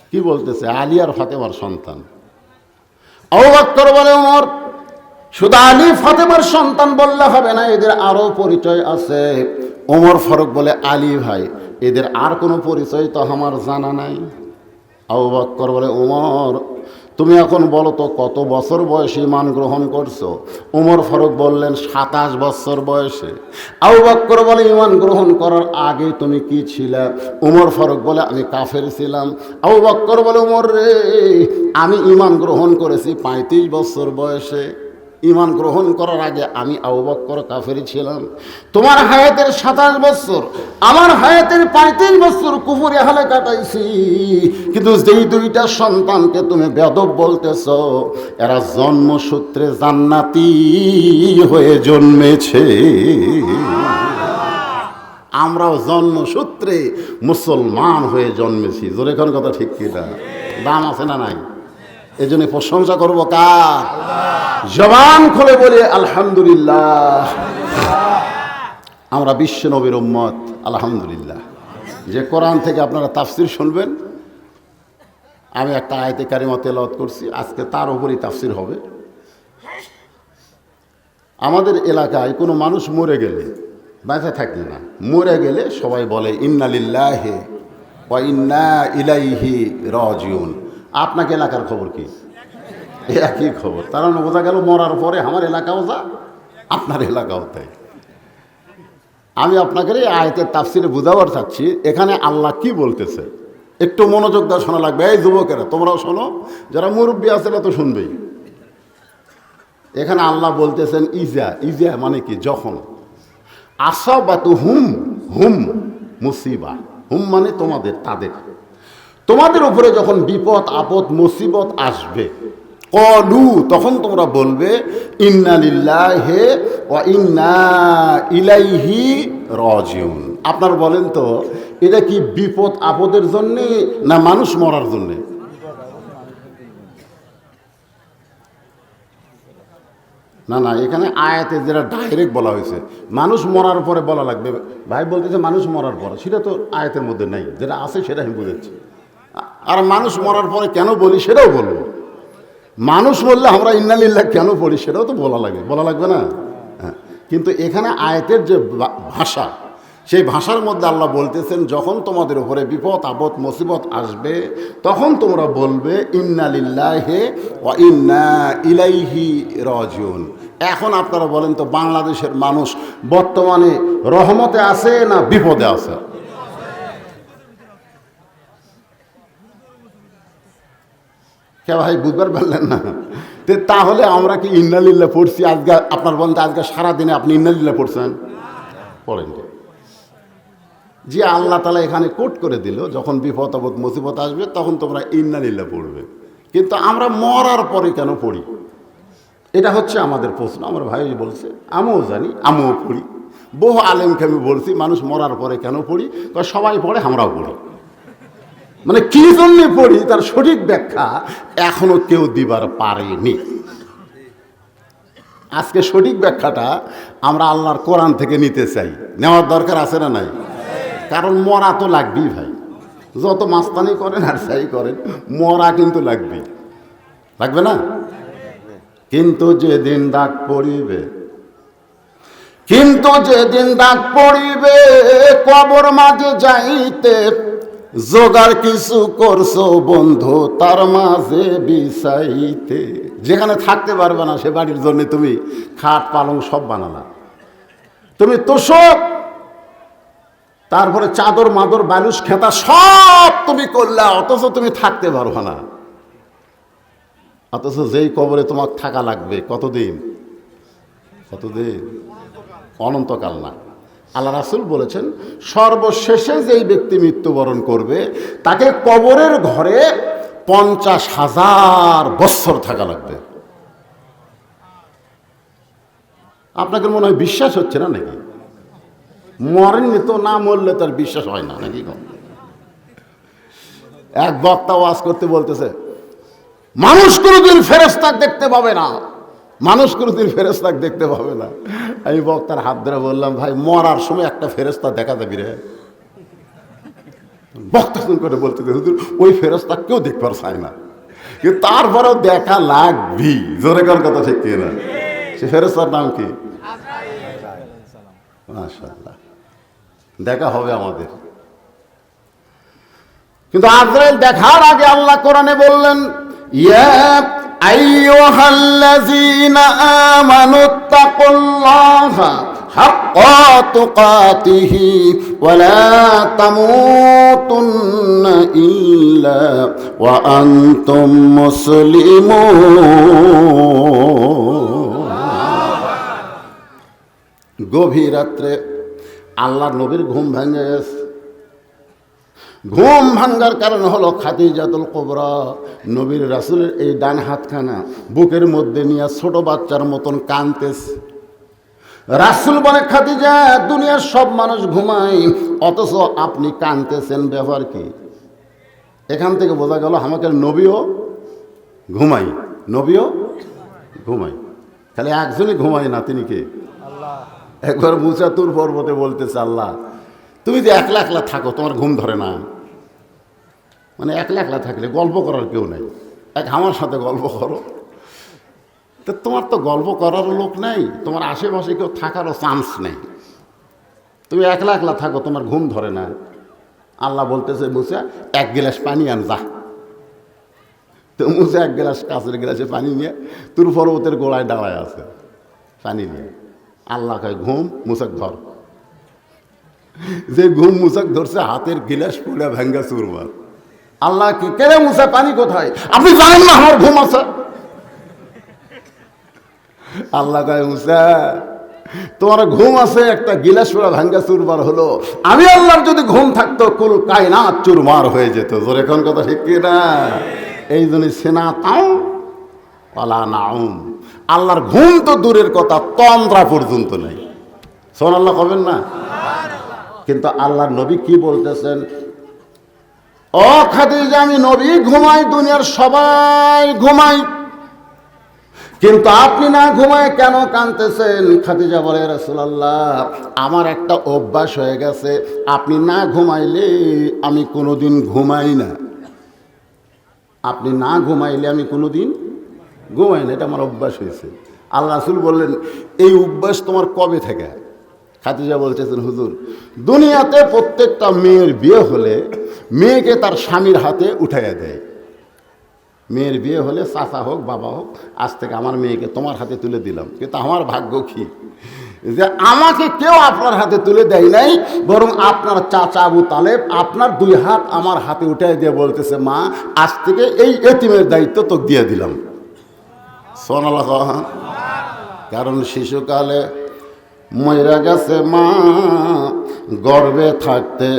কি বলতেছে? আলী আর ফাতেমার সন্তান। আবু বকর বলে, ওমর শুধু আলী ফাতেমার সন্তান বললে হবে না, এদের আরো পরিচয় আছে। ওমর ফারুক বলে, আলী ভাই এদের আর কোনো পরিচয় তো আমার জানা নাই। আবু বকর বলে, ওমর তুমি এখন বলো তো কত বছর বয়সে ঈমান গ্রহণ করছো? ওমর ফারুক বললেন 27 বছর বয়সে। আবু বকর বলে, ঈমান গ্রহণ করার আগে তুমি কি ছিলে? ওমর ফারুক বলে, আমি কাফের ছিলাম। আবু বকর বলে, ওমর রে, আমি ঈমান গ্রহণ করেছি 35 বছর বয়সে। ঈমান গ্রহণ করার আগে আমি আবু বকর কাফের ছিলাম। তোমার হায়াতের 27 বছর, আমার হায়াতের 35 বছর কুফরে হালে কাটাইছি। কিন্তু যেই দুইটা সন্তানকে তুমি বেয়াদব বলতেছ, এরা জন্মসূত্রে জান্নাতি হয়ে জন্মেছে। আমরাও জন্মসূত্রে মুসলমান হয়ে জন্মেছি। জোরে কোন কথা ঠিক কিনা? দাম আছে না নাই? এই জন্য প্রশংসা করবো কার? জবান খুলে বলে আলহামদুলিল্লাহ। আমরা বিশ্ব নবীর উম্মত, আলহামদুলিল্লাহ। যে কোরআন থেকে আপনারা তাফসির শুনবেন, আমি একটা আয়াতে কারিমা তেলাওয়াত করছি, আজকে তার উপরই তাফসির হবে। আমাদের এলাকায় কোনো মানুষ মরে গেলে, বেঁচে থাকলে না, মরে গেলে সবাই বলে ইন্না লিল্লাহি ওয়া ইন্না ইলাইহি রাজিউন। আপনাকে এলাকার খবর কি? একই খবর। তার মানে বোঝা গেল মরার পরে আমার এলাকাও যা, আপনার এলাকাও তাই। আমি আপনাকে এই আয়াতের তাফসিরে বুঝাবার চাচ্ছি, এখানে আল্লাহ কি বলতেছে একটু মনোযোগ দিয়ে শোনা লাগবে। এই যুবকেরা তোমরাও শোনো, যারা মুরব্বী আছে তো শুনবেই। এখানে আল্লাহ বলতেছেন ইজা, ইজা মানে কি? যখন। আসাবাতু হুম, হুম মুসিবা, হুম মানে তোমাদের, তাদের, তোমাদের উপরে যখন বিপদ আপদ মুসিবত আসবে, কলু তখন তোমরা বলবে ইন্না লিল্লাহি ওয়া ইন্না ইলাইহি রাজিউন। আপনারা বলেন তো, এটা কি বিপদ আপদের জন্যে না মানুষ মরার জন্যে? না না, এখানে আয়াতে যেটা ডাইরেক্ট বলা হয়েছে মানুষ মরার পরে বলা লাগবে। ভাই বলতেছে মানুষ মরার পরে, সেটা তো আয়াতের মধ্যে নেই। যেটা আছে সেটা আমি বুঝেছি। আর মানুষ মরার পরে কেন বলি সেটাও বলবো। মানুষ বললে আমরা ইন্না লিল্লাহ কেন পড়ি সেটাও তো বলা লাগবে না? হ্যাঁ, কিন্তু এখানে আয়াতের যে ভাষা, সেই ভাষার মধ্যে আল্লাহ বলতেছেন যখন তোমাদের উপরে বিপদ আপদ মুসিবত আসবে তখন তোমরা বলবে ইন্না লিল্লাহি ওয়া ইন্না ইলাইহি রাজিউন। এখন আপনারা বলেন তো, বাংলাদেশের মানুষ বর্তমানে রহমতে আছে না বিপদে আছে? কে ভাই বুঝবার পারলেন না? তাহলে আমরা কি ইন্নালিল্লাহ পড়ছি? আজকে আপনার বলতে আজকে সারাদিনে আপনি ইন্নালিল্লাহ পড়ছেন? পড়েন যে আল্লাহ তাআলা এখানে কোট করে দিল যখন বিপদ আপদ মুসিবত আসবে তখন তোমরা ইন্নালিল্লাহ পড়বে। কিন্তু আমরা মরার পরে কেন পড়ি? এটা হচ্ছে আমাদের প্রশ্ন। আমার ভাই বলছে, আমিও জানি, আমিও পড়ি। বহু আলেমকে আমি বলছি মানুষ মরার পরে কেন পড়ি? সবাই পড়ে, আমরাও পড়ি। মানে কি জন্য পড়ি তার সঠিক ব্যাখ্যা এখনো কেউ দিবার পারেনি। আজকে সঠিক ব্যাখ্যাটা আমরা আল্লাহর কোরআন থেকে নিতে চাই। নেওয়ার দরকার আছে না নাই? কারণ মরা তো লাগবেই ভাই, যত মাস্তানি করেন আর চাই করেন, মরা কিন্তু লাগবেই, লাগবে না? কিন্তু যেদিন দাগ পড়িবে, কিন্তু যেদিন দাগ পড়িবে কবর মাঝে যাইতে, জোগাড় কিছু করছো বন্ধু তার মাঝে বিছাইতে। যেখানে থাকতে পারবে না সে বাড়ির জন্য তুমি খাট পালং সব বানালা, তুমি তোষক, তারপরে চাদর মাদর বালুস খেতা সব তুমি করলা, অথচ তুমি থাকতে পারবে না। অথচ যেই কবরে তোমার থাকা লাগবে কতদিন? কতদিন? অনন্তকাল না। আল্লাহ রাসূল বলেছেন সর্বশেষে যেই ব্যক্তি মৃত্যুবরণ করবে তাকে কবরের ঘরে 50,000 বছর থাকা লাগবে। আপনাদের মনে হয় বিশ্বাস হচ্ছে না নাকি? মরেননি তো, না মরলে তার বিশ্বাস হয় না নাকি? এক বক্তা ওয়াজ করতে বলতেছে মানুষ কোনোদিন ফেরেশতা দেখতে পাবে না, মানুষ কোনোদিন ফেরেশতা দেখতে পাবে না। আমি বক্তার হাত ধরে বললাম, ভাই মরার সময় একটা ফেরেশতা দেখা যাবি রে? বক্তা শুন করে বলতে ওই ফেরেশতা কেউ দেখবার চায় না, কিন্তু তারপরেও দেখা লাগবি। জোরে কর কথা ঠিক কিনা? সে ফেরেশতার নাম কি? মাশাআল্লাহ, দেখা হবে আমাদের। কিন্তু আজরাইল দেখার আগে আল্লাহ কোরআনে বললেন, ইয়া আইয়ুহাল্লাযীনা আমানুত্তাকুল্লাহা হাক্কা তুকাতিহি ওয়া লা তামুতুন্না ইল্লা ওয়া আনতুম মুসলিমুন। গভীর রাত্রে আল্লাহর নবীর ঘুম ভেঙে গেছে। ঘুম ভাঙ্গার কারণ হলো খাদিজাতুল কুবরা নবীর রাসূলের এই ডান হাতখানা বুকের মধ্যে নিয়ে ছোট বাচ্চার মতন কাঁদতেছে। রাসূল বলে, খাদিজা, দুনিয়ার সব মানুষ ঘুমায়, অথচ আপনি কাঁদতেছেন, ব্যাপার কি? এখান থেকে বোঝা গেল আমাকে নবীও ঘুমাই, নবীও ঘুমাই, খালি একজনই ঘুমায় না, তিনি কে? একবার মুসা তুর পর্বতে বলতেছে, আল্লাহ তুমি যে একলা একলা থাকো, তোমার ঘুম ধরে না? মানে একলা একলা থাকলে গল্প করার কেউ নেই, আমার সাথে গল্প করো। তো তোমার তো গল্প করারও লোক নেই, তোমার আশেপাশে কেউ থাকারও চান্স নেই, তুমি একলা একলা থাকো, তোমার ঘুম ধরে না। আল্লাহ বলতেছে, মুসা এক গ্লাস পানি আন যা। তো মুসা এক গ্লাস কাঁচের গ্লাসে পানি নিয়ে তুর পর্বতের গোড়ায় দাঁড়ায় আছে পানি নিয়ে। আল্লাহ কয়, ঘুম মুসাক ধর। যে ঘুম মুসাক ধরছে, হাতের গিলাস পুড়ে ভেঙ্গা চুরমার। আল্লাহ কি কে রে মুসা, পানি কোথায়? আপনি জানেন না আমার ঘুম আছে? আল্লাহ কয়, মুসা তোমার ঘুম আছে, একটা গিলাস পুরা ভাঙ্গা চুরমার হলো। আমি আল্লাহর যদি ঘুম থাকতো, কুল কায়নাত চুরমার হয়ে যেত। জোরে কোন কথা ঠিক কি না? এই জন্য সেনা তাও ওয়ালা নাউম, আল্লাহর ঘুম তো দূরের কথা, তন্দ্রা পর্যন্ত নেই। সুবহানাল্লাহ কবেন না? কিন্তু আল্লাহর নবী কি বলতেছেন? ও খাদিজা, আমি নবী ঘুমাই, দুনিয়ার সবাই ঘুমাই, কিন্তু আপনি না ঘুমায় কেন কাঁদতেছেন? খাদিজা বলে, রাসূলুল্লাহ, আমার একটা অভ্যাস হয়ে গেছে, আপনি না ঘুমাইলে আমি কোনোদিন ঘুমাই না। আপনি না ঘুমাইলে আমি কোনোদিন ঘুমাই না, এটা আমার অভ্যাস হয়েছে। আল্লাহ রাসূল বললেন, এই অভ্যাস তোমার কবে থেকে? খাদিজা বলতেছেন, হুজুর, দুনিয়াতে প্রত্যেকটা মেয়ের বিয়ে হলে মেয়েকে তার স্বামীর হাতে উঠাইয়া দেয়। মেয়ের বিয়ে হলে চাচা হোক বাবা হোক, আজ থেকে আমার মেয়েকে তোমার হাতে তুলে দিলাম। কিন্তু আমার ভাগ্য কি যে আমাকে কেউ আপনার হাতে তুলে দেয় নাই, বরং আপনার চাচা আবু তালেব আপনার দুই হাত আমার হাতে উঠাই দিয়ে বলতেছে, মা আজ থেকে এই এতিমের দায়িত্ব তোকে দিয়ে দিলাম। সুবহানাল্লাহ। কারণ শিশুকালে মইরা গেছে মা, গর্ভে থাকতে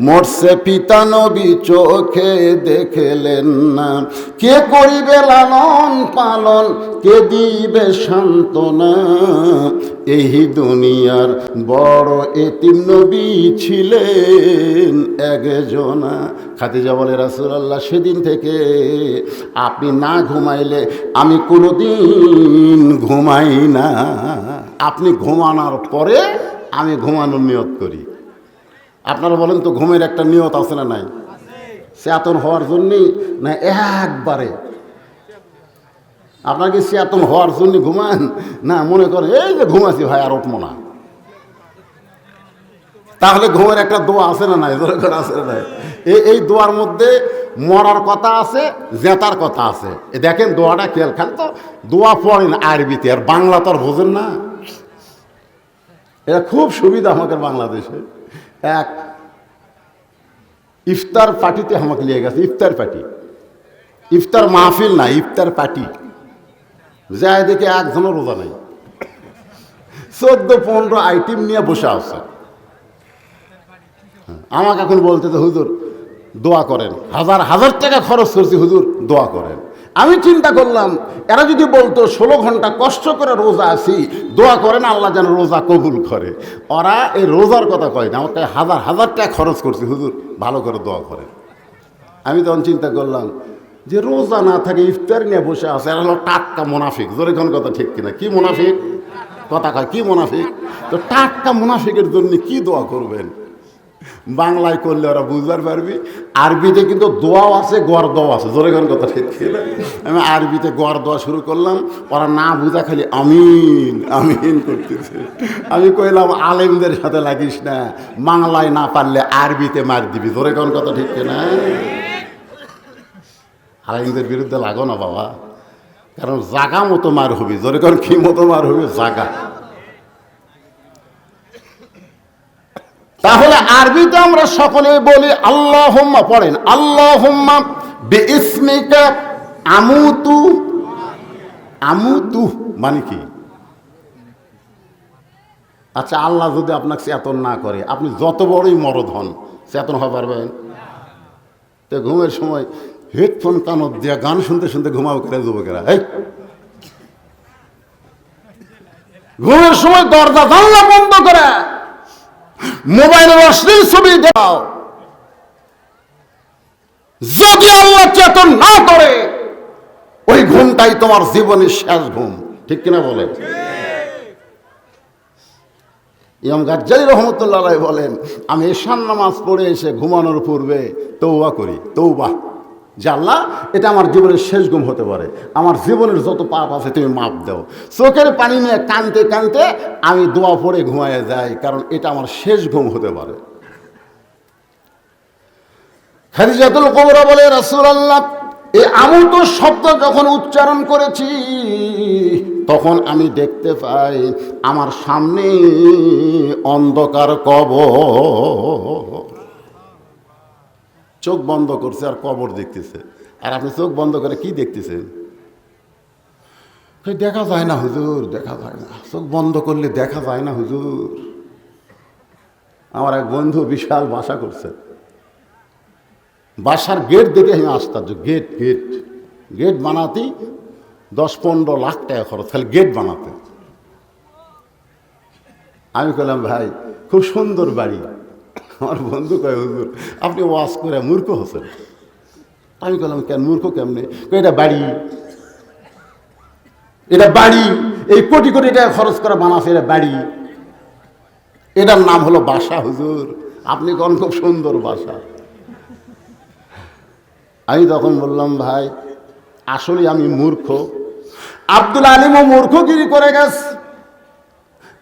মরছে পিতা, নবী চোখে দেখলেন না। কে করিবে লালন পালন, কে দিবে সান্ত্বনা? এই দুনিয়ার বড় এতিম নবী ছিলেন একজনা। খাদিজা বলে, রাসূলুল্লাহ, সেদিন থেকে আপনি না ঘুমাইলে আমি কোনোদিন ঘুমাই না। আপনি ঘুমানোর পরে আমি ঘুমানোর নিয়ত করি। আপনারা বলেন তো, ঘুমের একটা নিয়ত আছে না নাই? চেতন হওয়ার জন্যই না একবারে? আপনার কি চেতন হওয়ার জন্য ঘুমান? না, মনে করেন এই যে ঘুমাছি ভাই, আর উঠবো না, তাহলে ঘুমের একটা দোয়া আছে না নাই? জোরে করে আছে না নাই? এই দোয়ার মধ্যে মরার কথা আছে, জেতার কথা আছে। দেখেন দোয়াটা খেয়াল, খালি তো দোয়া পড়েন আরবিতে, আর বাংলা তো আর বোঝেন না। এটা খুব সুবিধা আমাদের বাংলাদেশে। এক ইফতার পার্টিতে আমাকে নিয়ে গেছে, ইফতার পার্টি, ইফতার মাহফিল না, ইফতার পার্টি। যাই দেখে একজনও রোজা নেই, 14-15 আইটেম নিয়ে বসে আছে। আমাকে এখন বলতেছে, হুজুর দোয়া করেন, হাজার হাজার টাকা খরচ করছি, হুজুর দোয়া করেন। আমি চিন্তা করলাম, এরা যদি বলতো 16 ঘন্টা কষ্ট করে রোজা আছি, দোয়া করেন আল্লাহ যেন রোজা কবুল করে, ওরা এই রোজার কথা কয় না, আমাকে হাজার হাজার টাকা খরচ করছি, হুজুর ভালো করে দোয়া করেন। আমি তখন চিন্তা করলাম যে রোজা না থাকে ইফতার নিয়ে বসে আছে, এরা হলো টাটকা মুনাফিক। জোরে কোন কথা ঠিক কিনা? কি মুনাফিক কথা কয়, কি মুনাফিক? তো টাটকা মুনাফিকের জন্য কি দোয়া করবেন? বাংলায় করলে ওরা বুঝবার পারবি, আরবিতে কিন্তু দোয়াও আছে, গড় দোয়া আছে। জোরে কোন কথা ঠিক কিনা? আমি আরবিতে গড় দোয়া শুরু করলাম, ওরা না বুঝা খালি আমিন আমিন করতেছে। আমি কইলাম, আলেমদের সাথে লাগিস না, বাংলায় না পারলে আরবিতে মার দিবি। জোরে কোন কথা ঠিক কিনা? আলেমদের বিরুদ্ধে লাগো না বাবা, কারণ জাগা মতো মার হবি। জোরে কারণ কি মতো মার হবি? জাগা। তাহলে আরবিতে আমরা সকলে বলি আল্লাহুম্মা, পড়েন আল্লাহুম্মা বিইসমিকা আমুতু। আমুতু মানে কি? আচ্ছা, আল্লাহ যদি আপনাকে চেতন না করে, আপনি যত বড়ই মরদ হন, চেতন হতে পারবেন? তো ঘুমের সময় হেডফোন কানত দিয়ে গান শুনতে শুনতে ঘুমাও করে যুবকেরা। এই ঘুমের সময় দরজা জানলা বন্ধ করে মোবাইলের অশ্লীল ছবি দেখাও, যদি আল্লাহ চেতন না করে ওই ঘুমটাই তোমার জীবনের শেষ ঘুম। ঠিক কিনা বলেন? ইমাম গাজ্জালী রহমতুল্লাহ আলাইহি বলেন, আমি এশার নামাজ পড়ে এসে ঘুমানোর পূর্বে তওবা করি, তওবা, যে আল্লাহ এটা আমার জীবনের শেষ ঘুম হতে পারে, আমার জীবনের যত পাপ আছে তুমি মাপ দাও। চোখের পানি নিয়ে কানতে কানতে আমি দোয়া পড়ে ঘুমায় যাই, কারণ এটা আমার শেষ ঘুম হতে পারে। খাদিজাতুল কুবরা বলে, রাসূলুল্লাহ এই আমুতু শব্দ যখন উচ্চারণ করেছি তখন আমি দেখতে পাই আমার সামনে অন্ধকার কবর। চোখ বন্ধ করছে আর কবর দেখতেছে। আর আপনি চোখ বন্ধ করে কি দেখতেছেন? দেখা যায় না হুজুর, দেখা যায় না। চোখ বন্ধ করলে দেখা যায় না হুজুর। আমার এক বন্ধু বিশাল বাসা করছে, বাসার গেট দেখে আমি আশ্চর্য। গেট গেট গেট বানাতেই 10-15 লাখ টাকা খরচ, খালি গেট বানাতে। আমি বললাম, ভাই খুব সুন্দর বাড়ি। আমার বন্ধু কয়, হুজুর আপনি ওয়াজ করে মূর্খ হচ্ছেন। আমি বললাম, কেন মূর্খ কেমনে? এটা বাড়ি, এটা বাড়ি, এই কোটি কোটি টাকা খরচ করে বানাচ্ছে, এটা বাড়ি, এটার নাম হলো বাসা হুজুর। আপনি কোন খুব সুন্দর বাসা। আমি তখন বললাম, ভাই আসলে আমি মূর্খ। আব্দুল আলিমও মূর্খগিরি করে গেছে।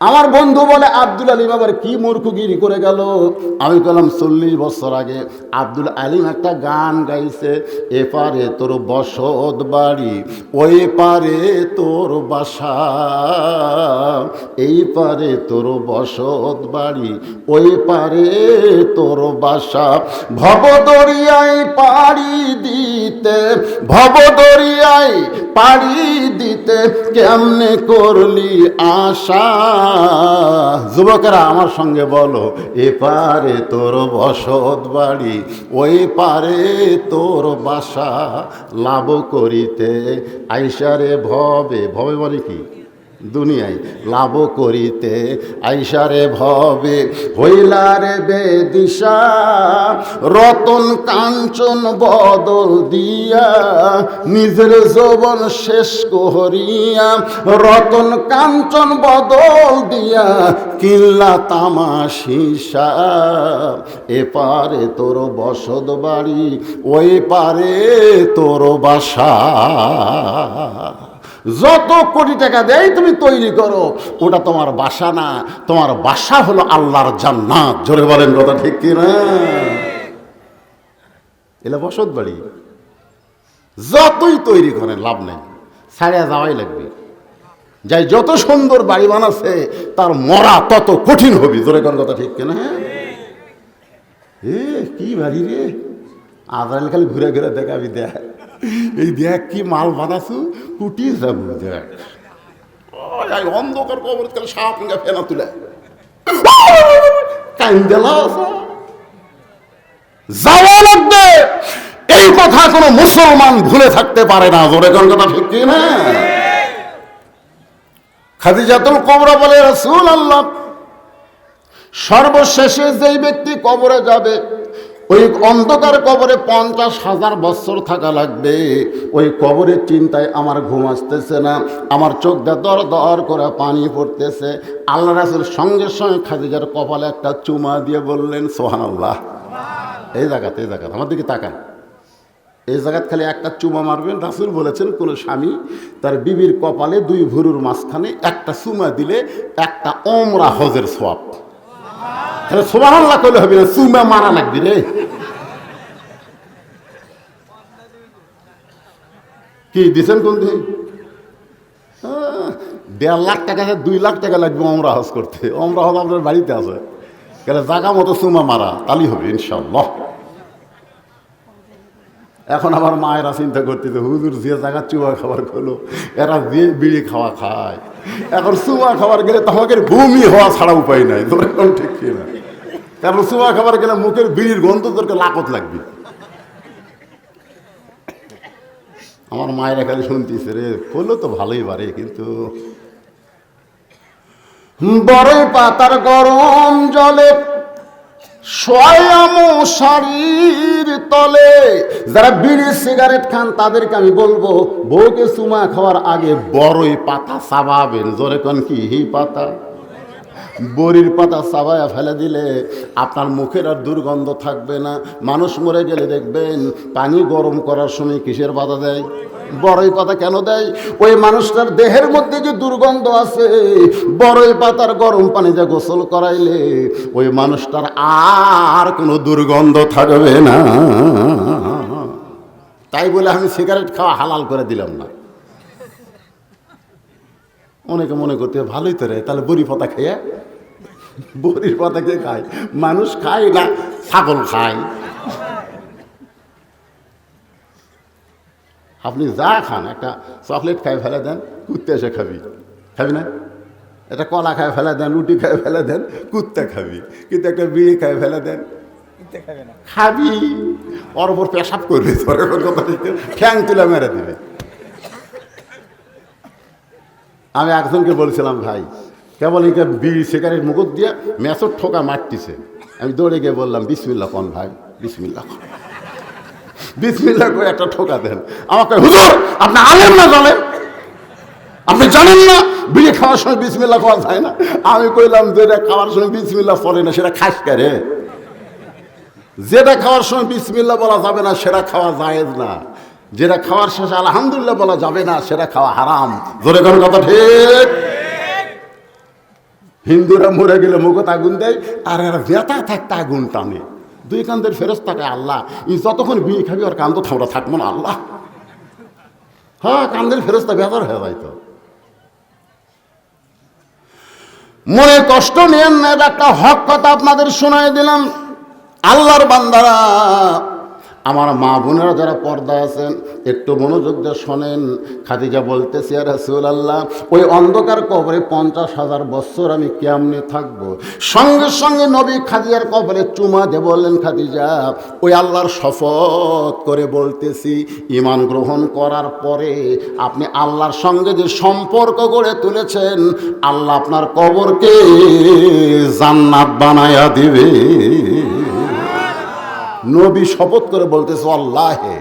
আমার বন্ধু বলে, আব্দুল আলিম আবার কি মূর্খগিরি করে গেল? আমি বললাম, 40 বছর আগে আব্দুল আলিম একটা গান গাইছে, এপারে তোর বসত বাড়ি, ওই পারে তোর বাসা, এই পারে তোর বসত বাড়ি, ওই পারে তোর বাসা। ভবদরিয়ায় পাড়ি দিতে, ভবদরিয়ায় পাড়ি দিতে কেমনে করলি আশা। যুবকেরা আমার সঙ্গে বলো, এপারে তোর বসত বাড়ি, ওই পারে তোর বাসা, লাভ করিতে আইসারে ভবে। ভবে বলে কি? দুনিয়ায়। লাভ করিতে আইসারে ভবে, হইলারে বেদিশা, রতন কাঞ্চন বদল দিয়া, নিজের যৌবন শেষ করিয়া, রতন কাঞ্চন বদল দিয়া, কিল্লা তামাশিসা। এপারে তোর বসত বাড়ি, ওই পারে তোর বাসা। যত কোটি টাকা দেয় তুমি তৈরি করো, ওটা তোমার বাসা না, তোমার বাসা হলো আল্লাহর জান্নাত। জোরে বলেন কথা ঠিক কিনা? এলা বসত বাড়ি। যতই তৈরি করেন লাভ নেই, ছাড়িয়া যাওয়াই লাগবে। যাই যত সুন্দর বাড়ি বানাচ্ছে তার মরা তত কঠিন হবে। জোরে কোন কথা ঠিক কিনা? কি বাড়ি রে, আজরাইল খালি ঘুরে ঘুরে দেখাবি, দেখ এই দেখ কি মাল বানাছু, কুটি যাবো দেখ। অন্ধকার কবর তাহলে সাপ ফেনা তুলে যাওয়া লাগবে। এই কথা কোনো মুসলমান ভুলে থাকতে পারে না। জোরে কোন কথা ঠিক কি না? খাদিজাতুল কুবরা বলে, রাসূলুল্লাহ সর্বশেষে যেই ব্যক্তি কবরে যাবে, ওই অন্ধকার কবরে 50,000 বছর থাকা লাগবে। ওই কবরের চিন্তায় আমার ঘুম আসতেছে না, আমার চোখ দিয়ে দর দর করে পানি পড়তেছে। আল্লাহ রাসূল সঙ্গে সঙ্গে খাদিজার কপালে একটা চুমা দিয়ে বললেন, সুবহানাল্লাহ। এই জায়গাতে আমার দিকে তাকান, এই জায়গায় খালি একটা চুমা মারবেন। রাসূল বলেছেন, কোন স্বামী তার বিবির কপালে 2 ভুরুর মাঝখানে একটা চুমা দিলে একটা ওমরা হজের সওয়াব। সুবহানাল্লাহ কইলে হবে না, চুমা মারা লাগবে রে। কি দিছেন কোন দিন? 1.5 লাখ টাকা 2 লাখ টাকা লাগবে ওমরা হজ করতে। ওমরা হজ আপনার বাড়িতে আছে, গেলে জায়গা মতো চুমা মারা তালি হবে ইনশাল্লাহ। এখন আমার মায়েরা চিন্তা করতেছে, হুজুর যে জায়গা চুয়া খাবার খেলো, এরা যে বিড়ি খাওয়া খায়, এখন চুয়া খাবার গেলে তোমাকে বমি হওয়া ছাড়া উপায় নাই। তোর এখন ঠিক কি না? তারপর চুয়া খাবার গেলে মুখের বিড়ির গন্ধ তোরকে লাকত লাগবে। আমার মায়েরা খালি শুনতেছে, রে করলো তো ভালোই পারে, কিন্তু বড়ই পাতার গরম জলে শাড়ির তলে যারা বিড়ি সিগারেট খান তাদেরকে আমি বলবো, বউকে চুমা খাওয়ার আগে বড়ই পাতা চাবাবেন। জোরে কোন কি পাতা? বড়ির পাতা চাবায়া ফেলে দিলে আপনার মুখের আর দুর্গন্ধ থাকবে না। মানুষ মরে গেলে দেখবেন পানি গরম করার সময় কিসের পাতা দেয়? বড়ই পাতা কেন দেয়? ওই মানুষটার দেহের মধ্যে যে দুর্গন্ধ আছে, বড়ই পাতার গরম পানিতে গোসল করাইলে ওই মানুষটার আর কোনো দুর্গন্ধ থাকবে না। তাই বলে আমি সিগারেট খাওয়া হালাল করে দিলাম না। অনেকে মনে করতে ভালোই তো রে, তাহলে বড়ি পাতা খেয়ে, বড়ির পাতা কে খায়? মানুষ খায় না, ছাগল খায়। আপনি যা খান, একটা চকলেট খাই ফেলে দেন, কুত্তে এসে খাবি, খাবি না? একটা কলা খায় ফেলে দেন, রুটি খায় ফেলে দেন, কুত্তে খাবি। কিন্তু একটা বিড়ি খায় ফেলে দেন, খাবি, ওর ওপর পেশাব করবি, তোর কথা ঠ্যাং তুলে মেরে দিবে। আমি একজনকে বলছিলাম, ভাই কেবল একে বিড়ি সিগারেট মুকুট দিয়ে মেসর ঠোকা মারতিছে। আমি দৌড়ে গিয়ে বললাম, বিসমিল্লাহ কন ভাই, বিসমিল্লাহ কন, বিসমিল্লাহ করে একটা ঠোকা দেন। আমাকে, হুজুর আপনি আলেম না জানেন? আপনি জানেন না বিড়ি খাওয়ার সময় বিসমিল্লাহ খাওয়া যায় না? আমি কইলাম, যেটা খাওয়ার সময় বিসমিল্লাহ চলে না সেটা খাস করে, যেটা খাওয়ার সময় বিসমিল্লাহ বলা যাবে না সেটা খাওয়া জায়েজ না, যেটা খাওয়ার শেষে আলহামদুলিল্লাহ বলা যাবে না সেটা খাওয়া হারাম। জোরে কোন কথা ঠিক? হিন্দুরা মরে গেলে মুখত আগুন দেয়, আর এরা বেতা থাকতে আগুন টানে। দুই কান্দের ফেরেশতাকে আল্লাহ, ই যতক্ষণ বিয়ে খাবি আর কান্দ থামড়া থাকবো না আল্লাহ। হ্যাঁ, কান্দের ফেরেশতা বেজার হয়ে যাইতো। মনে কষ্ট নিয়েন না, একটা হক কথা আপনাদের শোনাই দিলাম। আল্লাহর বান্দারা, আমার মা বোনেরা যারা পর্দা আছেন, একটু মনোযোগ দিয়ে শোনেন। খাদিজা বলতেছে, ইয়া রাসূলুল্লাহ, ওই অন্ধকার কবরে 50,000 বছর আমি কেমনে থাকবো? সঙ্গে সঙ্গে নবী খাদিজার কবরে চুমা দিয়ে বললেন, খাদিজা ওই আল্লাহর শপথ করে বলতেছি, ঈমান গ্রহণ করার পরে আপনি আল্লাহর সঙ্গে যে সম্পর্ক গড়ে তুলেছেন, আল্লাহ আপনার কবরকে জান্নাত বানায়া দিবে। নবী শপথ করে বলতেছে, আল্লাহে।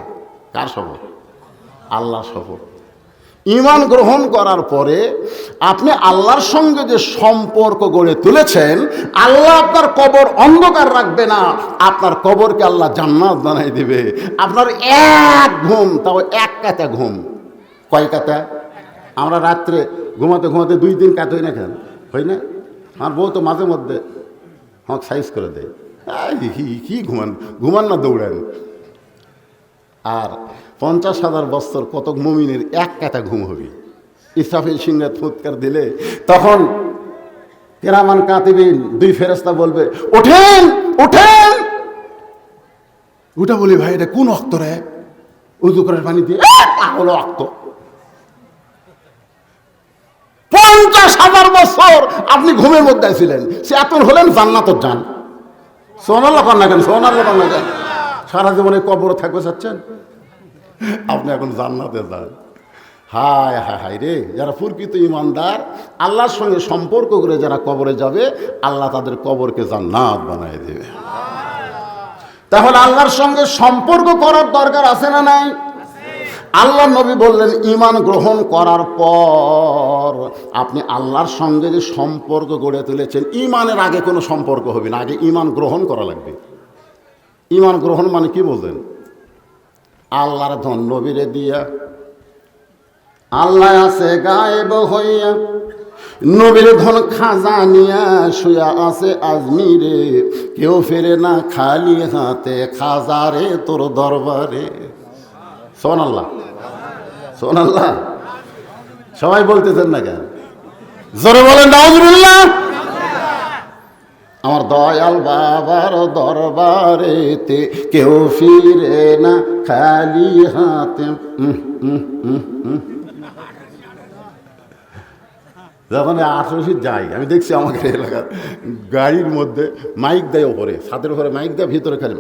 কার শপথ? আল্লাহর শপথ। ঈমান গ্রহণ করার পরে আপনি আল্লাহর সঙ্গে যে সম্পর্ক গড়ে তুলেছেন, আল্লাহ আপনার কবর অন্ধকার রাখবে না, আপনার কবরকে আল্লাহ জান্নাত বানাই দিবে। আপনার এক ঘুম, তাও এক কাতা ঘুম। কয় কাতা? আমরা রাত্রে ঘুমাতে ঘুমাতে 2-3 কাত হই না, কেন হই না? আমার বউ তো মাঝে মধ্যে আমাকে সাইজ করে দেয়, কি ঘুমান না, দৌড়েন। আর 50,000 বছর কত মুমিনের এক কাতা ঘুম হবে। ইসরাফিল সিংহে ফুৎকার দিলে তখন কিরামান কাতিবিন 2 ফেরেশতা বলবে, ওঠেন ওঠেন। ওটা বলি, ভাই এটা কোন অক্ত রে? উযু করার পানি দিয়ে হলো অক্ত। 50,000 বছর আপনি ঘুমের মধ্যে ছিলেন, সে এত হলেন জান্নাতের যান। সোনাল্লাহ কর না কেন, সোনাল্লাহ কর না কেন? সারা জীবনে কবরে থাকবে চাচ্ছেন, আপনি এখন জান্নাতে যান। হায় হায় হায় রে, যারা প্রকৃত ইমানদার, আল্লাহর সঙ্গে সম্পর্ক করে যারা কবরে যাবে, আল্লাহ তাদের কবরকে জান্নাত বানায় দেবে। তাহলে আল্লাহর সঙ্গে সম্পর্ক করার দরকার আছে না নাই? আল্লাহ নবী বললেন, ঈমান গ্রহণ করার পর আপনি আল্লাহর সঙ্গে যে সম্পর্ক গড়ে তুলেছেন, ঈমানের আগে কোনো সম্পর্ক হবে না, আগে ঈমান গ্রহণ করা লাগবে। ঈমান গ্রহণ মানে কি বোঝেন? আল্লাহর ধন নবীরে দিয়া, আল্লাহ আছে গায়েব হইয়া, নবীর ধন খাজা নিয়া শুয়া আছে আজমিরে, কেউ ফেরে না খালি হাতে, খাজারে তোর দরবারে। সুবহানাল্লাহ, সুবহানাল্লাহ। সবাই বলতেছেন না কেন? জোরে বলেন নাউজুবিল্লাহ। আমার দয়াল বাবার দরবারেতে কেউ ফিরে না খালি হাতে। যখন 18 যাই আমি দেখছি আমাকে এলাকার গাড়ির মধ্যে মাইক দেয় ওপরে, ছাদের উপরে মাইক দেয়, ভিতরে খালি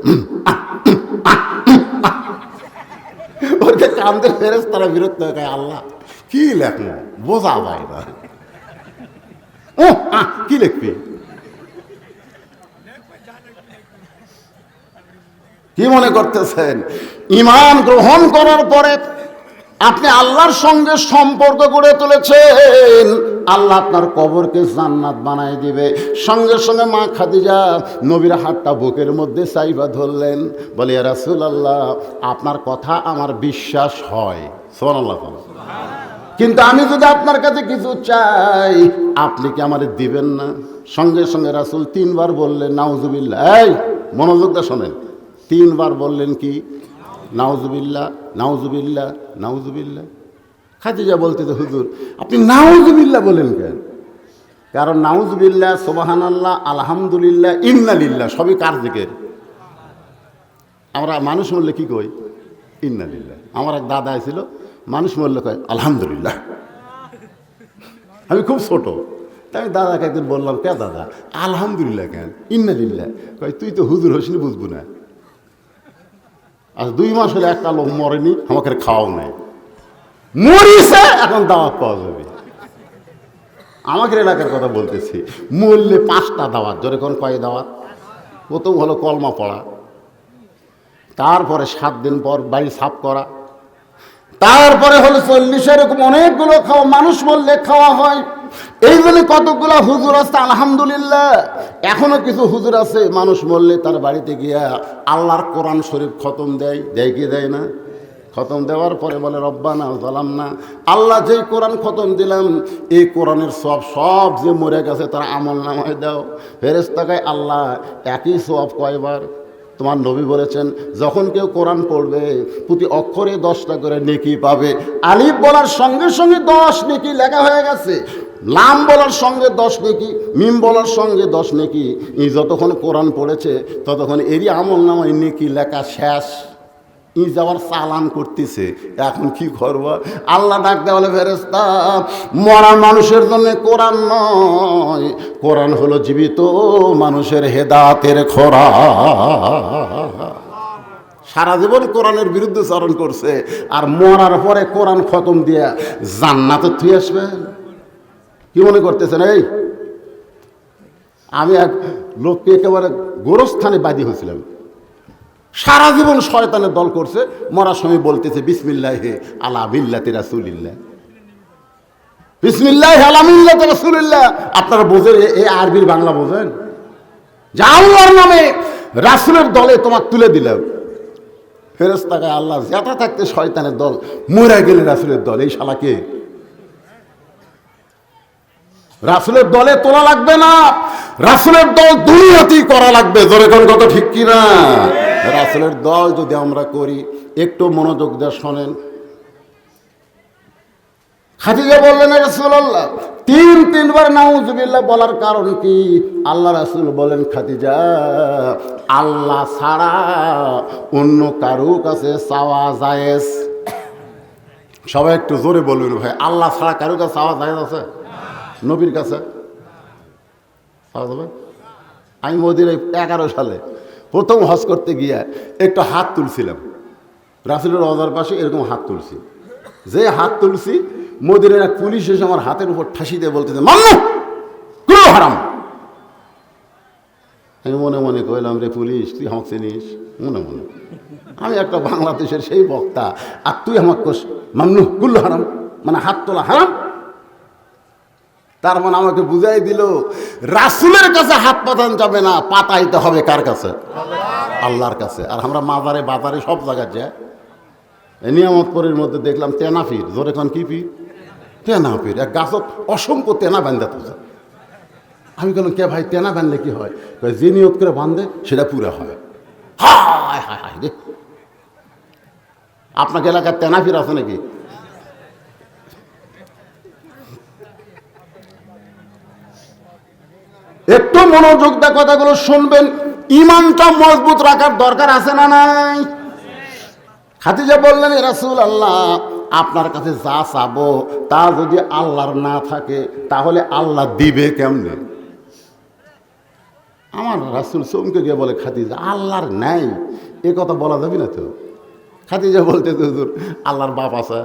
ওকে কামদের ফেরেশতারা বিরক্ত হয়ে আল্লাহ কি লেখো বোঝা যায় না, ও কি লিখবি, কি মনে করতেছেন? ঈমান গ্রহণ করার পরে আপনি আল্লাহর সঙ্গে সম্পর্ক গড়ে তুলেছেন, আল্লাহ আপনার কবরকে জান্নাত বানায় দিবে। সঙ্গে সঙ্গে মা খাদিজা নবীর হাতটা বুকের মধ্যে চাইবা ধরলেন, বলে ইয়া রাসূলুল্লাহ আপনার কথা আমার বিশ্বাস হয়, সুবহানাল্লাহ, কিন্তু আমি যদি আপনার কাছে কিছু চাই আপনি কি আমারে দিবেন না? সঙ্গে সঙ্গে রাসূল 3 বার বললেন নাউজুবিল্লাহ। এই মনোযোগ দিয়ে শোনেন, 3 বার বললেন কি? নাউজুবিল্লাহ, নাউজুবিল্লাহ, নাউজুবিল্লাহ। খাদিজা বলতেছে হুজুর আপনি নাউজুবিল্লাহ বলেন কেন? কারণ নাউজুবিল্লাহ, সুবহানাল্লাহ, আলহামদুলিল্লাহ, ইন্নালিল্লাহ সবই কার জিকির? আমরা মানুষ বললে কি কই? ইন্নালিল্লাহ। আমার এক দাদা ছিল, মানুষ বললে কয় আলহামদুলিল্লাহ। আমি খুব ছোট, তাই আমি দাদাকে একদিন বললাম কে দাদা আলহামদুলিল্লাহ কেন, ইন্নালিল্লাহ? কয় তুই তো হুজুর হসনি, বুঝবো না। আজ 2 মাস হলে একটা লোক মরেনি, আমাকে খাওয়াও নাই, মরিছে এখন দাওয়াত পাওয়া যাবে। আমাদের এলাকার কথা বলতেছি, মরলে 5টা দাওয়াত। জোরে কোন কয় দাওয়াত? প্রথম হলো কলমা পড়া, তারপরে 7 দিন পর বাড়ি সাফ করা, তারপরে হলো 40 এরকম অনেকগুলো খাওয়া, মানুষ বললে খাওয়া হয়। এই জন্য কতগুলো হুজুর আছে আলহামদুলিল্লাহ। এখনো কিছু হুজুর আছে মানুষ বললে তার বাড়িতে গিয়া আল্লাহর কোরআন শরীফ খতম দেয়, দেয় কি দেয় না? খতম দেওয়ার পরে বলে রব্বানা যালামনা, আল্লাহ যেই কোরআন খতম দিলাম এই কোরআনের সব যে মরে গেছে তার আমল নামায় দাও। ফেরেশতাকে আল্লাহ একই সওয়াব কয়বার? তোমার নবী বলেছেন যখন কেউ কোরআন পড়বে প্রতি অক্ষরে 10টা করে নেকি পাবে। আলিফ বলার সঙ্গে সঙ্গে 10 নেকি লেখা হয়ে গেছে, লাম বলার সঙ্গে 10 নেকি, মিম বলার সঙ্গে 10 নেকি। ই যতক্ষণ কোরআন পড়েছে ততক্ষণ এরই আমল নামায় নেকি লেখা শেষ। ই যাওয়ার চালান করতেছে, এখন কি করব? আল্লাহ ডাক দেওয়া বলে ফেরেশতা মরা মানুষের জন্য কোরআন নয়, কোরআন হলো জীবিত মানুষের হেদায়েতের খোরাক। সারা জীবন কোরআনের বিরুদ্ধে চারণ করছে, আর মরার পরে কোরআন খতম দিয়া জান্নাতে থুই আসবেন। কি মনে করতেছেন? এই আমি এক লোককে একেবারে গোরস্থানে বাদী হয়েছিলাম, সারা জীবন শয়তানের দল করছে, মরার সময় বলতেছে বিসমিল্লাহি আলা মিল্লাতি রাসূলিল্লাহ, বিসমিল্লাহি আলা মিল্লাতি রাসূলিল্লাহ। আপনারা বোঝেন এই আরবির বাংলা বোঝেন? যে আল্লাহর নামে রাসূলের দলে তোমাকে তুলে দিলাম। ফেরেশতাকে আল্লাহ যেটা থাকতে শয়তানের দল, মরে গেলে রাসূলের দল, এই শালাকে রাসূলের দলে তোলা লাগবে না, রাসূলের দল দুনিয়াতেই করা লাগবে। জোরে কোন কথা ঠিক কি না? রাসূলের দল যদি আমরা করি, একটু মনোযোগ দিয়ে শোনেন। খাদিজা বললেন রাসূলুল্লাহ 3 বার নাউজুবিল্লাহ বলার কারণ কি? আল্লাহ রাসূল বলেন খাদিজা আল্লাহ ছাড়া অন্য কারো কাছে চাওয়া জায়েজ। সবাই একটু জোরে বলবেন ভাই, আল্লাহ ছাড়া কারো কাছে চাওয়া জায়েজ আছে? নবীর কাছে চাওয়া যাবে? আমি মদিনায় 11 সালে প্রথম হজ করতে গিয়ে একটু হাত তুলছিলাম, রাসূলের রওজার পাশে এরকম হাত তুলছি, যে হাত তুলছি মদিনার এক পুলিশ এসে আমার হাতের উপর ঠাসি দিয়ে বলতেছে মান্নু কুলো হারাম। আমি মনে মনে কইলাম রে পুলিশ তুই আমাকে চিনিস? মনে মনে আমি একটা বাংলাদেশের সেই বক্তা, আর তুই আমাকে কোস মান্নু কুল্লু হারাম, মানে হাত তোলা হারাম। তার মানে আমাকে বুঝাই দিল রাসূলের কাছে হাত পাতানো যাবে না, পাতাইতে হবে কার কাছে? আল্লাহর কাছে। আর আমরা মাজারে বাজারে সব জায়গায় যাই, নিয়ামতপুরের মধ্যে দেখলাম তেনাফির, জোরে কোন কি পীর? তেনাফির, এক গাছত অসংখ্য তেনা বান্ধা থাকে। আমি বললাম কে ভাই তেনা বাঁধলে কি হয়? যে নিয়ত করে বাঁধে সেটা পুরা হয়। হায় হায় হায় রে, আপনাকে এলাকার তেনাফির আছে নাকি? একটু মনোযোগ দিয়ে কথাগুলো শুনবেন। ইমানটা মজবুত রাখার দরকার আছে না নাই? খাদিজা বললেন, ইয়া রাসূলুল্লাহ, আপনার কাছে যা চাবো তা যদি আল্লাহর না থাকে তাহলে আল্লাহ দিবে কেমনে? আমার রাসূল চমকে গিয়ে বলে, খাদিজা আল্লাহর নাই এ কথা বলা যাবে না তো। খাদিজা বলতে, হুজুর আল্লাহর বাপ আছে।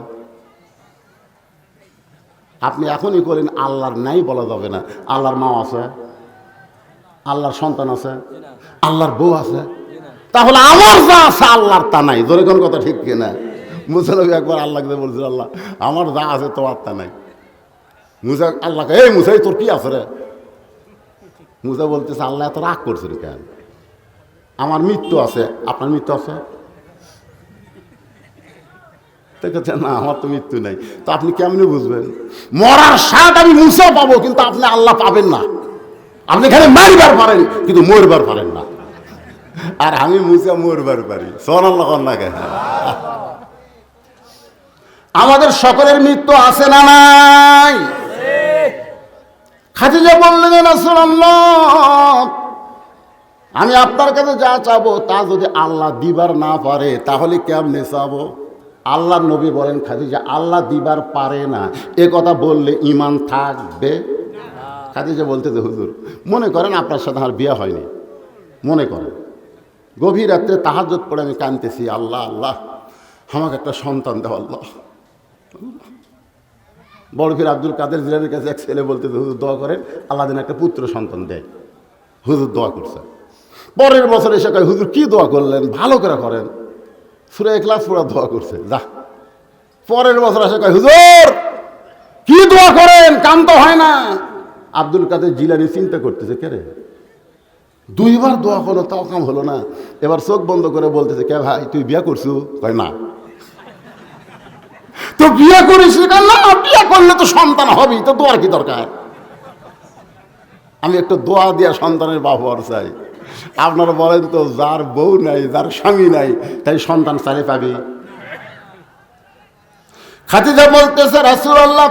আপনি এখনই করেন আল্লাহর নাই বলা যাবে না। আল্লাহর মা আছে, আল্লাহর সন্তান আছে, আল্লাহর বউ আছে, তাহলে আমার যা আছে আল্লাহর তা নাই। ধরে কোন কথা ঠিক কিনা? মুসা নবী একবার আল্লাহকে বলছিল, আল্লাহ আমার যা আছে তোমার তা নাই। মুসা আল্লাহকে, এই মুসাই তোর কি আছে রে? মুসা বলতেছে, আল্লাহ এত রাগ করছেন কেন? আমার মৃত্যু আছে, আপনার মৃত্যু আছে? না, আমার তো মৃত্যু নাই। তো আপনি কেমনে বুঝবেন? মরার স্বাদ আমি মুসা পাবো, কিন্তু আপনি আল্লাহ পাবেন না। আপনি এখানে মারিবার পারেন কিন্তু মরবার পারেন না, আর আমি মুসা মরবার পারি। সুবহানাল্লাহ। আমাদের সকলের মৃত্যু আছে না নাই? খাদিজা বললেন, ইয়া রাসূলুল্লাহ, আমি আপনার কাছে যা চাবো তা যদি আল্লাহ দিবার না পারে তাহলে কেমনে চাবো? আল্লাহর নবী বলেন, খাদিজা আল্লাহ দিবার পারে না এ কথা বললে ঈমান থাকবে? খাদিজা বলতে, হুজুর মনে করেন আপনার সাথে আমার বিয়ে হয়নি, মনে করেন গভীর রাত্রে তাহাজ্জুদ পড়ে আমি কাঁদতেছি, আল্লাহ আল্লাহ আমাকে একটা সন্তান দাও আল্লাহ। বড় পীর আব্দুল কাদের জিলানীর কাছে এক ছেলে বলতে, হুজুর দোয়া করেন আল্লাহ যেন একটা পুত্র সন্তান দেয়। হুজুর দোয়া করছে। পরের বছর এসে কয়, হুজুর কি দোয়া করলেন? ভালো করে করেন। সূরা ইখলাস পড়া দোয়া করছে। যা, পরের বছর এসে কয়, হুজুর কি দোয়া করেন? কাম তো হয় না। আব্দুল কাদের জিলানী চিন্তা করতেছে, কে রে, দুইবার দোয়া করলো তাও কাম হলো না। এবার চোখ বন্ধ করে বলতেছে, কে ভাই তুই বিয়ে করছু? কয় না। তো বিয়ে করিস না? বিয়ে করলে তো সন্তান হবেই, তো দোয়ার কি দরকার? আমি একটু দোয়া দিয়া সন্তানের বাপ হওয়ার চাই। আপনারা বলেন তো, যার বউ নাই, যার স্বামী নাই, তাই সন্তান চাইলে পাবি? খাদিজা বলতেছে, রাসূলুল্লাহ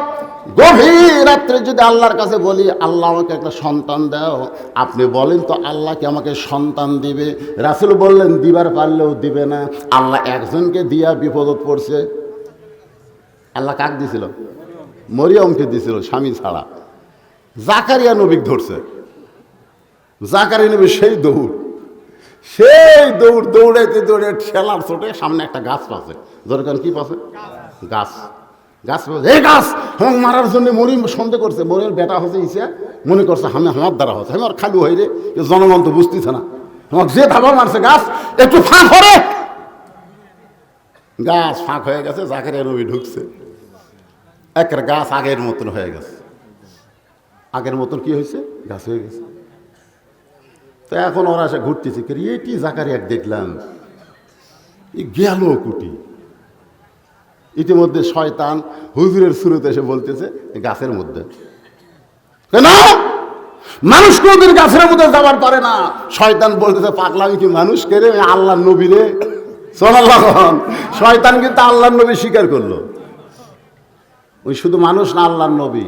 গভীর রাত্রে যদি আল্লাহর কাছে বলি, আল্লাহ আমাকে একটা সন্তান দাও, আপনি বলেন তো আল্লাহ কি আমাকে সন্তান দিবে? রাসূল বললেন, দিবার পারলেও দিবে না। আল্লাহ একজনকে দিয়া বিপদত পড়ছে। আল্লাহ কাক দিছিল? মরিয়মকে দিছিল, স্বামী ছাড়া। জাকারিয়া নবী ধরছে। জাকারিয়া নবী সেই দৌড় দৌড়াইতে দৌড়ে ঠেলার ছোটে সামনে একটা গাছ পাচ্ছে। দরকার কি পাচ্ছে? গাছ। এই গাছ আমাকে মারার জন্য মরিয়ম সন্দেহ করছে। মরিয়ম বেটা হচ্ছে ইসা, মনে করছে আমি আমার দ্বারা হচ্ছে, আমি আর খালু হয়ে রে, জনগণ তো বুঝতেছে না আমাকে যে ধাবা মারছে। গাছ একটু ফাঁক করে, গাছ ফাঁক হয়ে গেছে। জাকারিয়া নবী ঢুকছে, একের গাছ আগের মতন হয়ে গেছে। আগের মতন কি হয়েছে? গাছ হয়ে গেছে। তো এখন ওরা এসে ঘুরতেছে, এটি জাকারিয়া দেখলাম গেল কুটি। ইতিমধ্যে শয়তান হুজুরের শুরুতে এসে বলতেছে, গাছের মধ্যে কেন মানুষ কোনদিন গাছের মধ্যে যাবার পারে না। শয়তান বলতেছে, পাগলামি কি মানুষ কেড়ে আল্লাহর নবী রে। সুবহানাল্লাহ। শয়তান কিন্তু আল্লাহর নবী স্বীকার করলো। ওই শুধু মানুষ না, আল্লাহর নবী।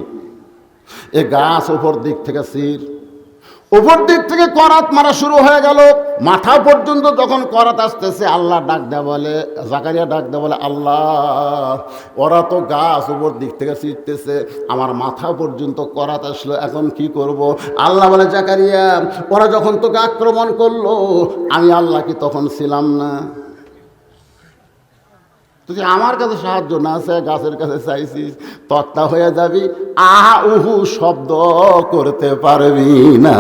এ গাছ ওপর দিক থেকে সির, উপর দিক থেকে করাত মারা শুরু হয়ে গেল। মাথা পর্যন্ত যখন করাত আসতেছে, আল্লাহ ডাক দেয়া বলে, জাকারিয়া ডাক দেয়া বলে, আল্লাহ ওরা তো গাছ উপর দিক থেকে ছিটতেছে, আমার মাথা পর্যন্ত করাত আসলো, এখন কি করব? আল্লাহ বলে, জাকারিয়া ওরা যখন তোকে আক্রমণ করলো আমি আল্লাহ কি তখন ছিলাম না? তুই আমার কাছে সাহায্য না চাই গাছের কাছে চাইছিস, তক্তা হয়ে যাবি, আহা উহু শব্দ করতে পারবি না।